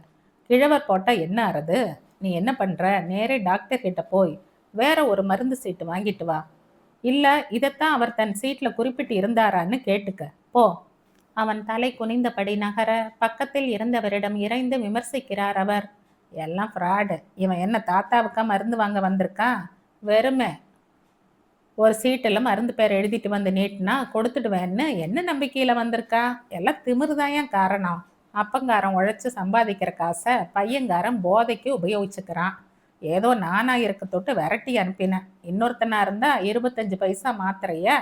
கிழவர் போட்டால் என்ன ஆறுது? நீ என்ன பண்ணுற? நேரே டாக்டர் கிட்ட போய் வேற ஒரு மருந்து சீட்டு வாங்கிட்டு வா. இல்லை, இதைத்தான் அவர் தன் சீட்டில் குறிப்பிட்டு இருந்தாரான்னு கேட்டுக்க போ. அவன் தலை குனிந்தபடி நகர பக்கத்தில் இருந்தவரிடம் இறைந்து விமர்சிக்கிறார் அவர். எல்லாம் ஃப்ராடு. இவன் என்ன தாத்தாவுக்கா மருந்து வாங்க வந்திருக்கான்? வெறுமை ஒரு சீட்டில் மருந்து பேர் எழுதிட்டு வந்து நீட்டினா கொடுத்துடுவேன்னு என்ன நம்பிக்கையில் வந்திருக்கா? எல்லாம் திமிருதாயன் காரணம். அப்பங்காரன் உழைச்சி சம்பாதிக்கிற காசை பையங்காரன் போதைக்கு உபயோகிச்சுக்கிறான். ஏதோ நானா இருக்க தொட்டு விரட்டி அனுப்பினேன். இன்னொருத்தனா இருந்தால் 25 பைசா மாத்திரைய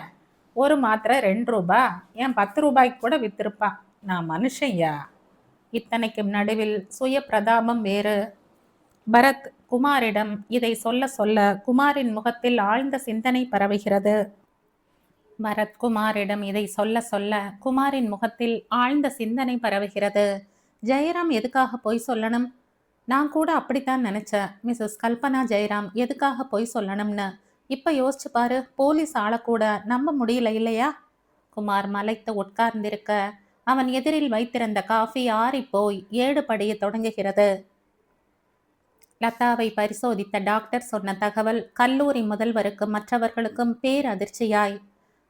ஒரு மாத்திரை 2 ரூபா, ஏன் 10 ரூபாய்க்கு கூட வித்திருப்பான். நான் மனுஷன்யா. இத்தனைக்கும் நடுவில் சுய பிரதாபம் வேறு. பரத் குமாரிடம் இதை சொல்ல சொல்ல குமாரின் முகத்தில் ஆழ்ந்த சிந்தனை பரவுகிறது. பரத் குமாரிடம் இதை சொல்ல சொல்ல குமாரின் முகத்தில் ஆழ்ந்த சிந்தனை பரவுகிறது. ஜெயராம் எதுக்காக பொய் சொல்லணும்? நான் கூட அப்படித்தான் நினைச்சேன். மிஸ்ஸஸ் கல்பனா ஜெயராம் எதுக்காக பொய் சொல்லணும்னு இப்ப யோசிச்சு பாரு. போலீஸ் ஆளை கூட நம்ப முடியல இல்லையா? குமார் மலைத்து உட்கார்ந்திருக்க அவன் எதிரில் வைத்திருந்த காஃபி ஆறி போய் ஏடு படிய தொடங்குகிறது. லதாவை பரிசோதித்த டாக்டர் சொன்ன தகவல் கல்லூரி முதல்வருக்கும் மற்றவர்களுக்கும் பேரதிர்ச்சியாய்.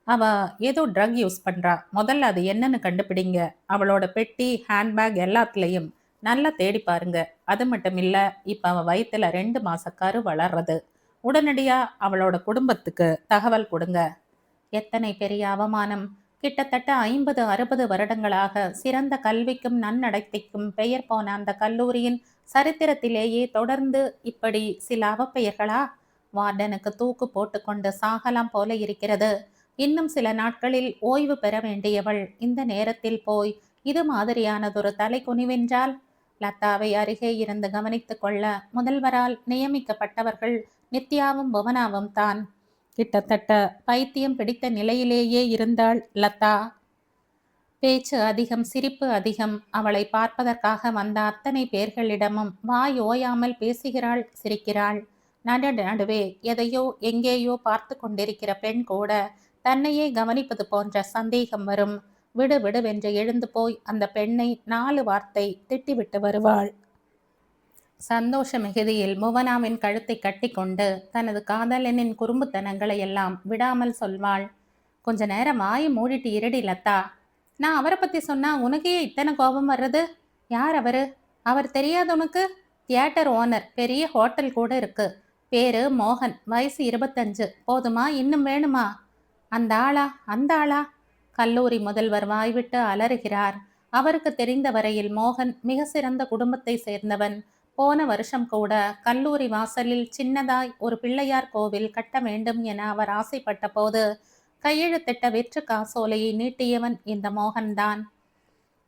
அவ ஏதோ ட்ரக் யூஸ் பண்றா. முதல்ல அது என்னன்னு கண்டுபிடிங்க. அவளோட பெட்டி, ஹேண்ட்பேக் எல்லாத்துலேயும் நல்லா தேடி பாருங்க. அது மட்டும் இல்ல, இப்ப அவ வயிற்றுல 2 மாச கரு வளர்றது. உடனடியா அவளோட குடும்பத்துக்கு தகவல் கொடுங்க. எத்தனை பெரிய அவமானம்! கிட்டத்தட்ட 50-60 வருடங்களாக சிறந்த கல்விக்கும் நன்னடத்தைக்கும் பெயர் போன அந்த கல்லூரியின் சரித்திரத்திலேயே தொடர்ந்து இப்படி சில அவப்பெயர்களா? வார்டனுக்கு தூக்கு போட்டுக்கொண்டு சாகலாம் போல இருக்கிறது. இன்னும் சில நாட்களில் ஓய்வு பெற வேண்டியவள் இந்த நேரத்தில் போய் இது மாதிரியானதொரு தலை குனிவென்றால்? லதாவை அருகே இருந்து கவனித்து கொள்ள முதல்வரால் நியமிக்கப்பட்டவர்கள் நித்யாவும் புவனாவும் தான். கிட்டத்தட்ட பைத்தியம் பிடித்த நிலையிலேயே இருந்தாள் லதா. பேச்சு அதிகம், சிரிப்பு அதிகம். அவளை பார்ப்பதற்காக வந்த அத்தனை பேர்களிடமும் வாய் ஓயாமல் பேசுகிறாள், சிரிக்கிறாள். நடுவே எதையோ எங்கேயோ பார்த்து கொண்டிருக்கிற பெண் கூட தன்னையே கவனிப்பது போன்ற சந்தேகம் வரும். விடு விடுவென்று எழுந்து போய் அந்த பெண்ணை 4 வார்த்தை திட்டிவிட்டு வருவாள். சந்தோஷ மிகுதியில் புவனாவின் கழுத்தை கட்டி கொண்டு தனது காதலனின் குறும்புத்தனங்களை எல்லாம் விடாமல் சொல்வாள். கொஞ்ச நேரம் வாயை மூடிட்டு இருடி லதா. நான் அவரை பற்றி சொன்னா உனக்கே இத்தனை கோபம் வர்றது? யார் அவரு? அவர் தெரியாத உனக்கு? தியேட்டர் ஓனர், பெரிய ஹோட்டல் கூட இருக்கு. பேரு மோகன், வயசு 25. போதுமா? இன்னும் வேணுமா? அந்த ஆளா? அந்த ஆளா? கல்லூரி முதல்வர் வாய்விட்டு அலறுகிறார். அவருக்கு தெரிந்த வரையில் மோகன் மிக சிறந்த குடும்பத்தை சேர்ந்தவன். போன வருஷம் கூட கல்லூரி வாசலில் சின்னதாய் ஒரு பிள்ளையார் கோவில் கட்ட வேண்டும் என அவர் ஆசைப்பட்ட போது கையெழுத்திட்ட வெற்று காசோலையை நீட்டியவன் இந்த மோகன்தான்.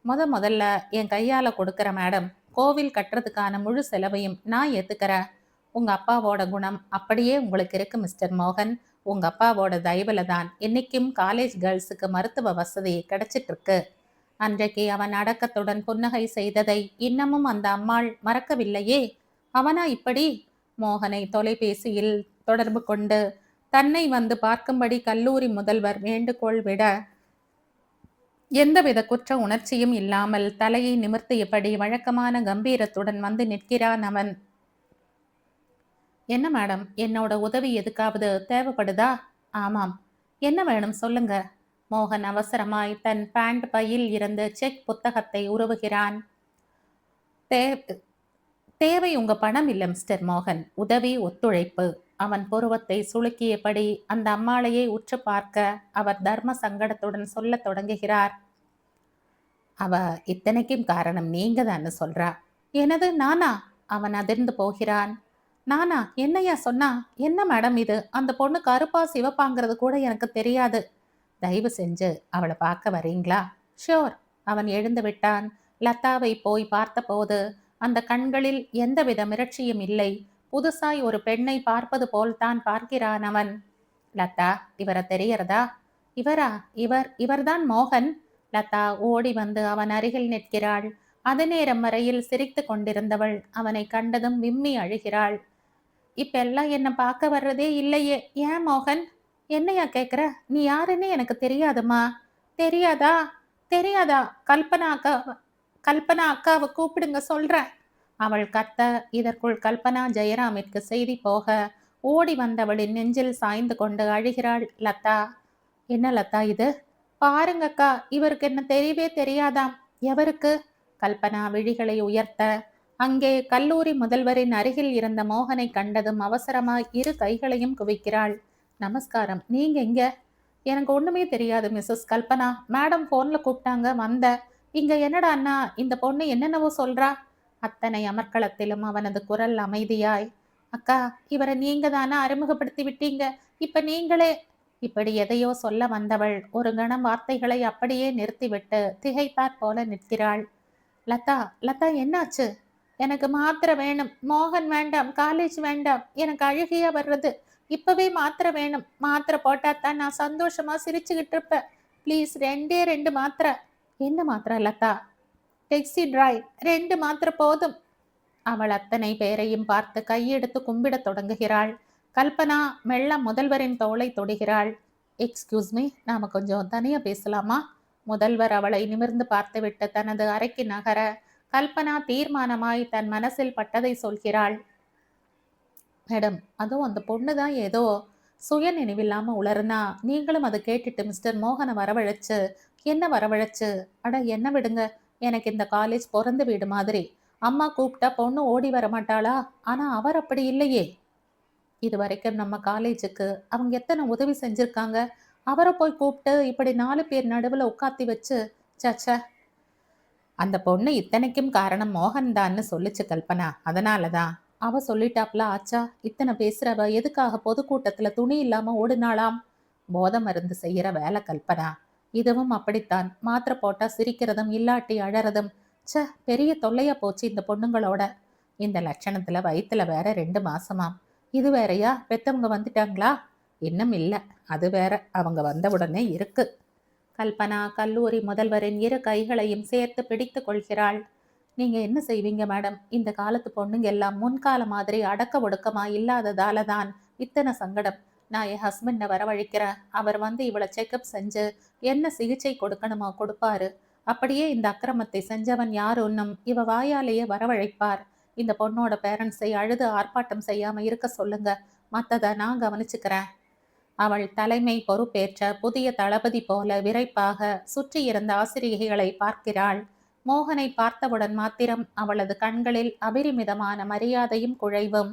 முதல்ல என் கையால கொடுக்கிற மேடம், கோவில் கட்டுறதுக்கான முழு செலவையும் நான் ஏத்துக்கிறேன். உங்க அப்பாவோட குணம் அப்படியே உங்களுக்கு இருக்கு மிஸ்டர் மோகன். உங்க அப்பாவோட தயவுல தான் இன்னைக்கும் காலேஜ் கேர்ள்ஸுக்கு மருத்துவ வசதி கிடைச்சிட்டு இருக்கு. அன்றைக்கு அவன் அடக்கத்துடன் புன்னகை செய்ததை இன்னமும் அந்த அம்மாள் மறக்கவில்லையே. அவனா இப்படி? மோகனை தொலைபேசியில் தொடர்பு கொண்டு தன்னை வந்து பார்க்கும்படி கல்லூரி முதல்வர் வேண்டுகோள் விட எந்தவித குற்ற உணர்ச்சியும் இல்லாமல் தலையை நிமிர்த்தியபடி வழக்கமான கம்பீரத்துடன் வந்து நிற்கிறான் அவன். என்ன மேடம், என்னோட உதவி எதுக்காவது தேவைப்படுதா? ஆமாம். என்ன வேணும் சொல்லுங்க. மோகன் அவசரமாய் தன் பேண்ட் பையில் இருந்து செக் புத்தகத்தை உருவுகிறான். தேவை உங்க பணம் இல்லை மிஸ்டர் மோகன், உதவி ஒத்துழைப்பு. அவன் புருவத்தை சுளுக்கியபடி அந்த அம்மாளையே உற்று பார்க்க அவர் தர்ம சங்கடத்துடன் சொல்ல தொடங்குகிறார். அவ இத்தனைக்கும் காரணம் நீங்க தான்னு சொல்றா. எனது நானா? அவன் அதிர்ந்து போகிறான். நானா? என்னையா சொன்னா? என்ன மேடம் இது? அந்த பொண்ணு கருப்பா சிவப்பாங்கிறது கூட எனக்கு தெரியாது. தயவு செஞ்சு அவளை பார்க்க வரீங்களா? ஷோர். அவன் எழுந்து விட்டான். லதாவை போய் பார்த்தபோது அந்த கண்களில் எந்தவித மிரட்சியும் இல்லை. புதுசாய் ஒரு பெண்ணை பார்ப்பது போல்தான் பார்க்கிறான் அவன். லதா, இவரை தெரியறதா? இவர்தான் மோகன். லதா ஓடி வந்து அவன் அருகில் நிற்கிறாள். அது நேரம் வரையில் சிரித்து கொண்டிருந்தவள் அவனை கண்டதும் விம்மி அழுகிறாள். இப்பெல்லாம் என்ன பார்க்க வர்றதே இல்லையே, ஏன் மோகன்? என்னையா கேக்குற? நீ யாருன்னு எனக்கு தெரியாதுமா. தெரியாதா? தெரியாதா? கல்பனா அக்காவை கூப்பிடுங்க சொல்றேன். அவள் கத்த இதற்குள் கல்பனா ஜெயராமிற்கு செய்தி போக ஓடி வந்தவளின் நெஞ்சில் சாய்ந்து கொண்டு அழுகிறாள் லதா. என்ன லதா இது? பாருங்கக்கா, இவருக்கு என்ன தெரியவே தெரியாதாம். எவருக்கு? கல்பனா விழிகளை உயர்த்த அங்கே கல்லூரி முதல்வரின் அருகில் இருந்த மோகனை கண்டதும் அவசரமாய் இரு கைகளையும் குவிக்கிறாள். நமஸ்காரம். நீங்க எங்க? எனக்கு ஒண்ணுமே தெரியாது மிஸ்ஸஸ் கல்பனா. மேடம் போன்ல கூப்பிட்டாங்க, வந்த. இங்க என்னடா அண்ணா, இந்த பொண்ணு என்னென்னவோ சொல்றா. அத்தனை அமர்க்களத்திலும் அவனது குரல் அமைதியாய், அக்கா, இவரை நீங்க தானே அறிமுகப்படுத்தி விட்டீங்க, இப்ப நீங்களே. இப்படி எதையோ சொல்ல வந்தவள் ஒரு கணம் வார்த்தைகளை அப்படியே நிறுத்திவிட்டு திகைத்தாற் போல நிற்கிறாள். லதா, லதா என்னாச்சு? எனக்கு மாத்திரை வேணும். மோகன் வேண்டாம், காலேஜ் வேண்டாம், எனக்கு அழுகையா வர்றது. இப்பவே மாத்திரை வேணும். மாத்திரை போட்டாத்தான் நான் சந்தோஷமா சிரிச்சுக்கிட்டு இருப்பேன். ப்ளீஸ், 2 மாத்திரை. என்ன மாத்திரை லதா? டெக்ஸி டிராய் 2 மாத்திரை போதும். அவள் அத்தனை பேரையும் பார்த்து கையெடுத்து கும்பிடத் தொடங்குகிறாள். கல்பனா மெல்ல முதல்வரின் தோளை தொடுகிறாள். எக்ஸ்கியூஸ் மீ, நாம கொஞ்சம் தனியா பேசலாமா? முதல்வர் அவளை நிமிர்ந்து பார்த்துவிட்டு தனது அறைக்கு நகர கல்பனா தீர்மானமாய் தன் மனசில் பட்டதை சொல்கிறாள். மேடம், அதுவும் அந்த பொண்ணு தான் ஏதோ சுய நினைவில்லாம உளறுனா, நீங்களும் அதை கேட்டுட்டு மிஸ்டர் மோகனை வரவழைச்சு. என்ன வரவழைச்சு? அட என்ன விடுங்க, எனக்கு இந்த காலேஜ் பிறந்த வீடு மாதிரி. அம்மா கூப்பிட்டா பொண்ணு ஓடி வர மாட்டாளா? ஆனா அவர் அப்படி இல்லையே. இது வரைக்கும் நம்ம காலேஜுக்கு அவங்க எத்தனை உதவி செஞ்சிருக்காங்க. அவரை போய் கூப்பிட்டு இப்படி 4 பேர் நடுவில் உட்காத்தி வச்சு, சச்ச. அந்த பொண்ணு இத்தனைக்கும் காரணம் மோகன் தான்னு சொல்லிச்சு கல்பனா. அதனாலதான் அவ சொல்லிட்டாப்ல ஆச்சா. இத்தனை பேசுறவ எதுக்காக பொதுக்கூட்டத்துல துணி இல்லாம ஓடினாளாம்? போதை மருந்து செய்யற வேலை கல்பனா. இதுவும் அப்படித்தான். மாத்திரை போட்டா சிரிக்கிறதும் இல்லாட்டி அழறதும். பெரிய தொல்லையா போச்சு இந்த பொண்ணுங்களோட. இந்த லட்சணத்துல வயிற்றுல வேற 2 மாசமாம். இது வேறையா? பெத்தவங்க வந்துட்டாங்களா? இன்னும் இல்லை, அது வேற. அவங்க வந்த உடனே இருக்கு. கல்பனா கல்லூரி முதல்வரின் 2 கைகளையும் சேர்த்து பிடித்து கொள்கிறாள். நீங்க என்ன செய்வீங்க மேடம்? இந்த காலத்து பொண்ணுங்க எல்லாம் முன்கால மாதிரி அடக்க ஒடுக்கமா இல்லாததால தான் இத்தனை சங்கடம். நான் என் ஹஸ்பண்டை வரவழைக்கிறேன். அவர் வந்து இவளை செக்அப் செஞ்சு என்ன சிகிச்சை கொடுக்கணுமோ கொடுப்பாரு. அப்படியே இந்த அக்கிரமத்தை செஞ்சவன் யார் ஒன்னும் இவ வாயாலேயே வரவழைப்பார். இந்த பொண்ணோட பேரண்ட்ஸை அழுது ஆர்ப்பாட்டம் செய்யாம இருக்க சொல்லுங்க. மற்றதை நான் கவனிச்சுக்கிறேன். அவள் தலைமை பொறுப்பேற்ற புதிய தளபதி போல விரைப்பாக சுற்றி இருந்த ஆசிரியைகளை பார்க்கிறாள். மோகனை பார்த்தவுடன் மாத்திரம் அவளது கண்களில் அபரிமிதமான மரியாதையும் குழைவும்.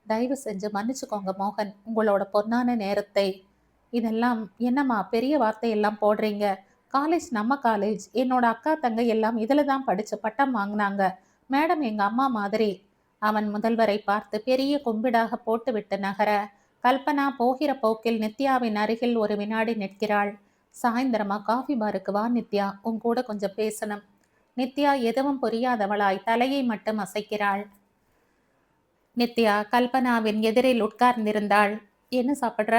தயவு செஞ்சு மன்னிச்சுக்கோங்க மோகன், உங்களோட பொன்னான நேரத்தை. இதெல்லாம் என்னம்மா பெரிய வார்த்தையெல்லாம் போடுறீங்க? காலேஜ் நம்ம காலேஜ். என்னோட அக்கா தங்கை எல்லாம் இதில் தான் படித்து பட்டம் வாங்கினாங்க. மேடம் எங்கள் அம்மா மாதிரி. அவன் முதல்வரை பார்த்து பெரிய கும்பிடாக போட்டுவிட்டு நகர கல்பனா போகிற போக்கில் நித்யாவின் அருகில் ஒரு வினாடி நிற்கிறாள். சாயந்தரமா காஃபி பாருக்கு வா நித்யா, உன் கூட கொஞ்சம் பேசணும். நித்யா எதுவும் புரியாதவளாய் தலையை மட்டும் அசைக்கிறாள். நித்யா கல்பனாவின் எதிரில் உட்கார்ந்திருந்தாள். என்ன சாப்பிட்ற?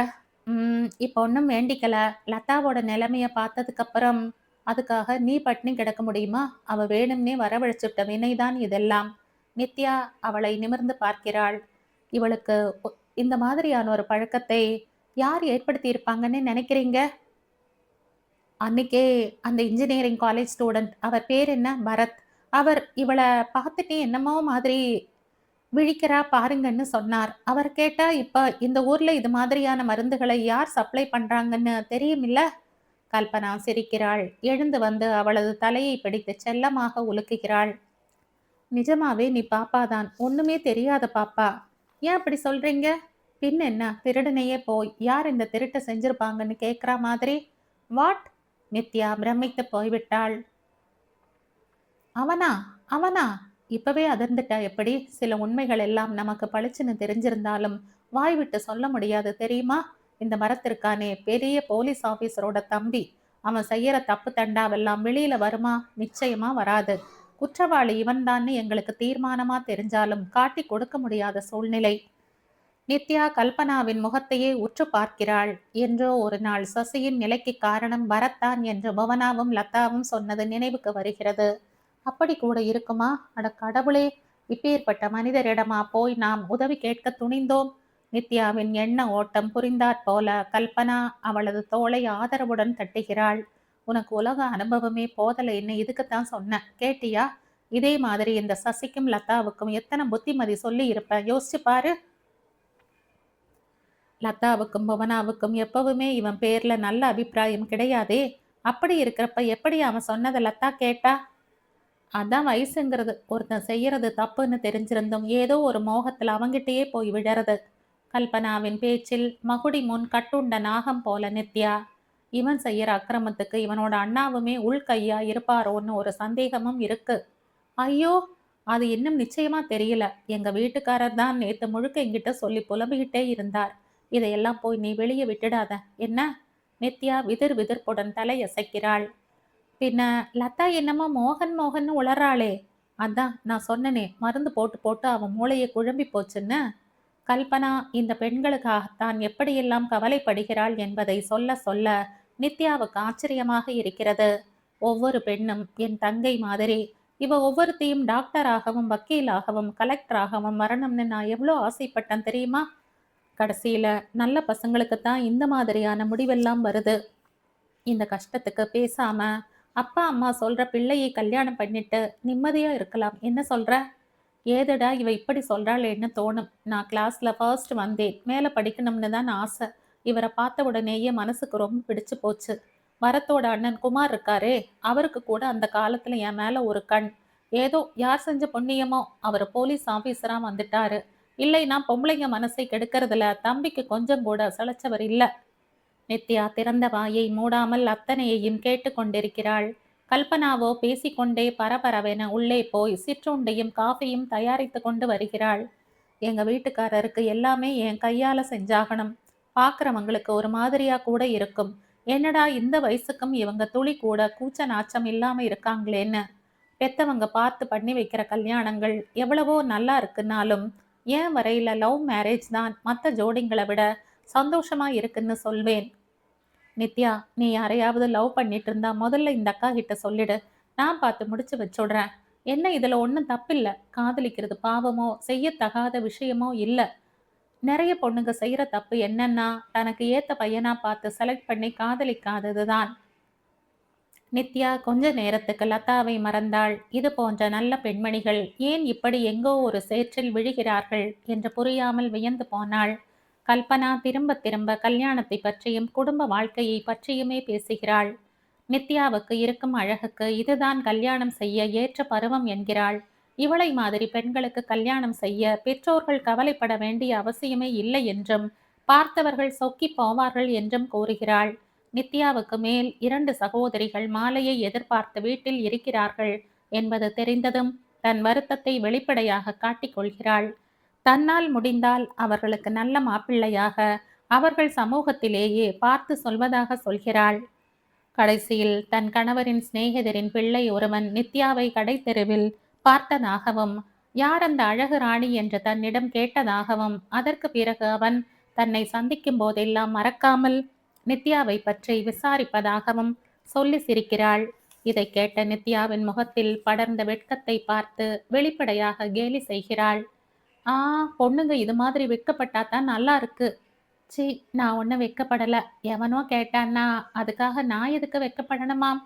இப்போ ஒன்றும் வேண்டிக்கல. லதாவோட நிலைமைய பார்த்ததுக்கு அப்புறம் அதுக்காக நீ பட்னி கிடக்க முடியுமா? அவ வேணும்னே வரவழைச்சுட்ட வினைதான் இதெல்லாம். நித்யா அவளை நிமிர்ந்து பார்க்கிறாள். இவளுக்கு இந்த மாதிரியான ஒரு பழக்கத்தை யார் ஏற்படுத்தி இருப்பாங்கன்னு நினைக்கிறீங்க? அன்னைக்கே அந்த இன்ஜினியரிங் காலேஜ் ஸ்டூடெண்ட், அவர் பேர் என்ன? பரத். அவர் இவளை பார்த்துட்டு என்னமோ மாதிரி விழிக்கிறா பாருங்கன்னு சொன்னார். அவர் கேட்டா இப்ப இந்த ஊர்ல இது மாதிரியான மருந்துகளை யார் சப்ளை பண்றாங்கன்னு தெரியுமில்ல? கல்பனா சிரிக்கிறாள். எழுந்து வந்து அவளது தலையை பிடித்து செல்லமாக உலுக்குகிறாள். நிஜமாவே நீ பாப்பாதான், ஒண்ணுமே தெரியாத பாப்பா. ஏன் அப்படி சொல்றீங்க? பின் என்ன, திருடனையே போய் யார் இந்த திருட்டை செஞ்சிருப்பாங்கன்னு கேட்குற மாதிரி. வாட்? நித்யா பிரமித்து போய்விட்டாள். அவனா அவனா இப்பவே அதிர்ந்துட்டா எப்படி? சில உண்மைகள் எல்லாம் நமக்கு பளிச்சுன்னு தெரிஞ்சிருந்தாலும் வாய் விட்டு சொல்ல முடியாது தெரியுமா? இந்த மரத்திற்கானே பெரிய போலீஸ் ஆபீசரோட தம்பி. அவன் செய்யற தப்பு தண்டாவெல்லாம் வெளியில வருமா? நிச்சயமா வராது. குற்றவாளி இவன்தான்னு எங்களுக்கு தீர்மானமா தெரிஞ்சாலும் காட்டி கொடுக்க முடியாத சூழ்நிலை. நித்யா கல்பனாவின் முகத்தையே உற்று பார்க்கிறாள். என்றோ ஒரு நாள் சசியின் நிலைக்கு காரணம் பரத்தான் என்று புவனாவும் லதாவும் சொன்னது நினைவுக்கு வருகிறது. அப்படி கூட இருக்குமா? அட கடவுளே, இப்பேற்பட்ட மனிதரிடமா போய் நாம் உதவி கேட்க துணிந்தோம்? நித்யாவின் எண்ண ஓட்டம் புரிந்தாற் போல கல்பனா அவளது தோளை ஆதரவுடன் தட்டுகிறாள். உனக்கு உலக அனுபவமே போதலைன்னு இதுக்குத்தான் சொன்ன, கேட்டியா? இதே மாதிரி இந்த சசிக்கும் லதாவுக்கும் எத்தனை புத்திமதி சொல்லி இருப்ப, யோசிச்சு பாரு. லதாவுக்கும் புவனாவுக்கும் எப்பவுமே இவன் பேர்ல நல்ல அபிப்பிராயம் கிடையாதே. அப்படி இருக்கிறப்ப எப்படி அவன் சொன்னதை லதா கேட்டா? அதான் வயசுங்கிறது. ஒருத்தன் செய்யறது தப்புன்னு தெரிஞ்சிருந்தும் ஏதோ ஒரு மோகத்துல அவங்கிட்டயே போய் விழறது. கல்பனாவின் பேச்சில் மகுடி முன் கட்டுண்ட நாகம் போல நித்யா. இவன் செய்யற அக்கிரமத்துக்கு இவனோட அண்ணாவுமே உள்கையா இருப்பாரோன்னு ஒரு சந்தேகமும் இருக்கு. ஐயோ, அது இன்னும் நிச்சயமா தெரியல. எங்க வீட்டுக்காரர் தான் நேத்து முழுக்க என்கிட்ட சொல்லி புலம்பிக்கிட்டே இருந்தார். இதையெல்லாம் போய் நீ வெளியே விட்டுடாத என்ன? நித்யா விதிர் விதிர்ப்புடன் தலையசைக்கிறாள். பின்ன லதா என்னமோ மோகன் மோகன்னு உளறாளே. அதான் நான் சொன்னனே, மருந்து போட்டு போட்டு அவன் மூளையை குழம்பி போச்சுன்னு. கல்பனா இந்த பெண்களுக்காகத்தான் எப்படியெல்லாம் கவலைப்படுகிறாள் என்பதை சொல்ல சொல்ல நித்யாவுக்கு ஆச்சரியமாக இருக்கிறது. ஒவ்வொரு பெண்ணும் என் தங்கை மாதிரி. இவ ஒவ்வொருத்தையும் டாக்டராகவும் வக்கீலாகவும் கலெக்டராகவும் வரணும்னு நான் எவ்வளோ ஆசைப்பட்டேன் தெரியுமா? கடைசியில நல்ல பசங்களுக்குத்தான் இந்த மாதிரியான முடிவெல்லாம் வருது. இந்த கஷ்டத்துக்கு பேசாம அப்பா அம்மா சொல்ற பிள்ளையை கல்யாணம் பண்ணிட்டு நிம்மதியா இருக்கலாம். என்ன சொல்ற? ஏதடா இவ இப்படி சொல்றாளேன்னு தோணும். நான் கிளாஸ்ல ஃபர்ஸ்ட் வந்தேன். மேல படிக்கணும்னு தான் ஆசை. இவரை பார்த்த உடனேயே மனசுக்கு ரொம்ப பிடிச்சு போச்சு. வரத்தோட அண்ணன் குமார் இருக்காரே, அவருக்கு கூட அந்த காலத்துல என் மேல ஒரு கண். ஏதோ யார் செஞ்ச புண்ணியமோ அவர் போலீஸ் ஆபீசரா வந்துட்டாரு. இல்லைன்னா பொம்பளைங்க மனசை கெடுக்கிறதுல தம்பிக்கு கொஞ்சம் கூட சளைச்சவர் இல்ல. நித்யா திறந்த வாயை மூடாமல் அத்தனையையும் கேட்டுக்கொண்டிருக்கிறாள். கல்பனாவோ பேசிக்கொண்டே பரபரவென உள்ளே போய் சிற்றுண்டையும் காஃபியும் தயாரித்து கொண்டு வருகிறாள். எங்க வீட்டுக்காரருக்கு எல்லாமே என் கையால செஞ்சாகணும். பார்க்குறவங்களுக்கு ஒரு மாதிரியா கூட இருக்கும். என்னடா இந்த வயசுக்கும் இவங்க துளி கூட கூச்ச நாச்சம் இல்லாம இருக்காங்களேன்னு. பெத்தவங்க பார்த்து பண்ணி வைக்கிற கல்யாணங்கள் எவ்வளவோ நல்லா இருக்குன்னாலும் ஏன் வரையில லவ் மேரேஜ் தான் மற்ற ஜோடிங்களை விட சந்தோஷமா இருக்குன்னு சொல்வேன். நித்யா, நீ யாரையாவது லவ் பண்ணிட்டு இருந்தா முதல்ல இந்த அக்கா கிட்ட சொல்லிடு. நான் பார்த்து முடிச்சு வச்சுடுறேன். என்ன இதுல ஒன்றும் தப்பில்லை. காதலிக்கிறது பாவமோ செய்யத்தகாத விஷயமோ இல்லை. நிறைய பொண்ணுங்க செய்யற தப்பு என்னன்னா தனக்கு ஏத்த பையனா பார்த்து செலக்ட் பண்ணி காதலிக்காதது தான். நித்யா கொஞ்ச நேரத்துக்கு லதாவை மறந்தாள். இது போன்ற நல்ல பெண்மணிகள் ஏன் இப்படி எங்கோ ஒரு சேற்றில் விழுகிறார்கள் என்று புரியாமல் வியந்து போனாள். கல்பனா திரும்ப திரும்ப கல்யாணத்தை பற்றியும் குடும்ப வாழ்க்கையை பற்றியுமே பேசுகிறாள். நித்யாவுக்கு இருக்கும் அழகுக்கு இதுதான் கல்யாணம் செய்ய ஏற்ற பருவம் என்கிறாள். இவளை மாதிரி பெண்களுக்கு கல்யாணம் செய்ய பெற்றோர்கள் கவலைப்பட வேண்டிய அவசியமே இல்லை என்றும் பார்த்தவர்கள் சொக்கி போவார்கள் என்றும் கூறுகிறாள். நித்யாவுக்கு மேல் 2 சகோதரிகள் மாலையை எதிர்பார்த்து வீட்டில் இருக்கிறார்கள் என்பது தெரிந்ததும் தன் வருத்தத்தை வெளிப்படையாக காட்டிக் கொள்கிறாள். தன்னால் முடிந்தால் அவர்களுக்கு நல்ல மாப்பிள்ளையாக அவர்கள் சமூகத்திலேயே பார்த்து சொல்வதாக சொல்கிறாள். கடைசியில் தன் கணவரின் சிநேகிதரின் பிள்ளை ஒருவன் நித்யாவை கடைத்தெருவில் பார்த்ததாகவும், யார் அந்த அழகு ராணி என்று தன்னிடம் கேட்டதாகவும், அதற்கு பிறகு அவன் தன்னை சந்திக்கும் போதெல்லாம் மறக்காமல் நித்யாவை பற்றி விசாரிப்பதாகவும் சொல்லி சிரிக்கிறாள். இதை கேட்ட நித்யாவின் முகத்தில் படர்ந்த வெட்கத்தை பார்த்து வெளிப்படையாக கேலி செய்கிறாள். பொண்ணுங்க இது மாதிரி வெட்கப்பட்டாதான் நல்லா இருக்கு. சி, நான் ஒன்றும் வெட்கப்படல. எவனோ கேட்டான்னா அதுக்காக நான் எதுக்கு வெட்கப்படணுமாம்?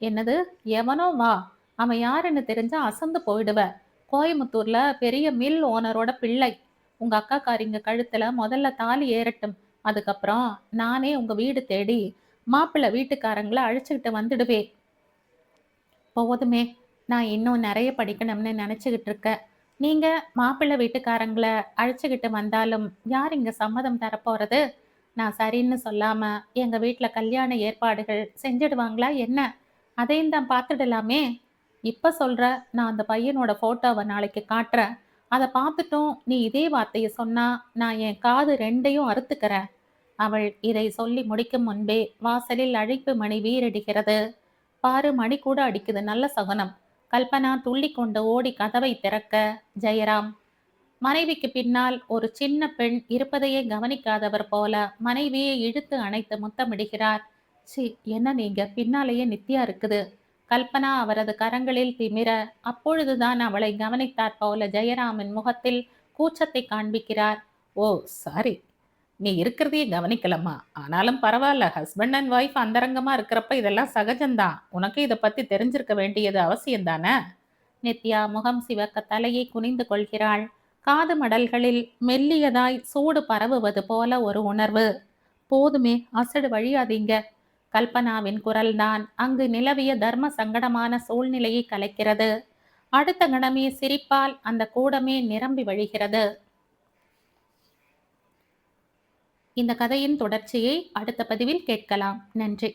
என்னது, எவனோ வா, அவன் யாருன்னு தெரிஞ்சா அசந்து போயிடுவ. கோயமுத்தூர்ல பெரிய மில் ஓனரோட பிள்ளை. உங்க அக்காக்காரிங்க கழுத்துல முதல்ல தாலி ஏறட்டும், அதுக்கப்புறம் நானே உங்க வீடு தேடி மாப்பிள்ளை வீட்டுக்காரங்களை அழைச்சிக்கிட்டு வந்துடுவேன். போதுமே, நான் இன்னும் நிறைய படிக்கணும்னு நினச்சிக்கிட்டு இருக்கேன். நீங்கள் மாப்பிள்ளை வீட்டுக்காரங்களை அழைச்சிக்கிட்டு வந்தாலும் யார் இங்கே சம்மதம் தரப்போகிறது? நான் சரின்னு சொல்லாமல் எங்கள் வீட்டில் கல்யாண ஏற்பாடுகள் செஞ்சிடுவாங்களா என்ன? அதையும் தான் பார்த்துடலாமே. இப்போ சொல்கிற, நான் அந்த பையனோட ஃபோட்டோவை நாளைக்கு காட்டுறேன். அதை பார்த்துட்டும் நீ இதே வார்த்தையை சொன்னால் நான் என் காது ரெண்டையும் அறுத்துக்கிறேன். அவள் இதை சொல்லி முடிக்கும் முன்பே வாசலில் அழைப்பு மணி வீரடிக்கிறது. பாரு, மணி கூட அடிக்குது, நல்ல சகுனம். கல்பனா துள்ளி கொண்டு ஓடி கதவை திறக்க, ஜெயராம் மனைவிக்கு பின்னால் ஒரு சின்ன பெண் இருப்பதையே கவனிக்காதவர் போல மனைவியை இழுத்து அணைத்து முத்தமிடுகிறார். சி, என்ன நீங்க, பின்னாலேயே நித்யா இருக்குது. கல்பனா அவரது கரங்களில் திமிர, அப்பொழுதுதான் அவளை கவனித்தார் போல ஜெயராமின் முகத்தில் கூச்சத்தை காண்பிக்கிறார். ஓ சாரி, நீ இருக்கிறதையே கவனிக்கலம்மா. ஆனாலும் பரவாயில்ல, ஹஸ்பண்ட் அண்ட் ஒய்ஃப் அந்தரங்கமா இருக்கிறப்ப இதெல்லாம் சகஜம்தான். உனக்கு இதை பத்தி தெரிஞ்சிருக்க வேண்டியது அவசியம் தானே? நித்யா முகம் சிவக்க தலையை குனிந்து கொள்கிறாள். காது மடல்களில் மெல்லியதாய் சூடு பரவுவது போல ஒரு உணர்வு. போதுமே, அசடு வழியாதீங்க. கல்பனாவின் குரல்தான் அங்கு நிலவிய தர்ம சங்கடமான சூழ்நிலையை கலைக்கிறது. அடுத்த கணமே சிரிப்பால் அந்த கூடமே நிரம்பி வழிகிறது. இந்த கதையின் தொடர்ச்சியை அடுத்த பதிவில் கேட்கலாம். நன்றி.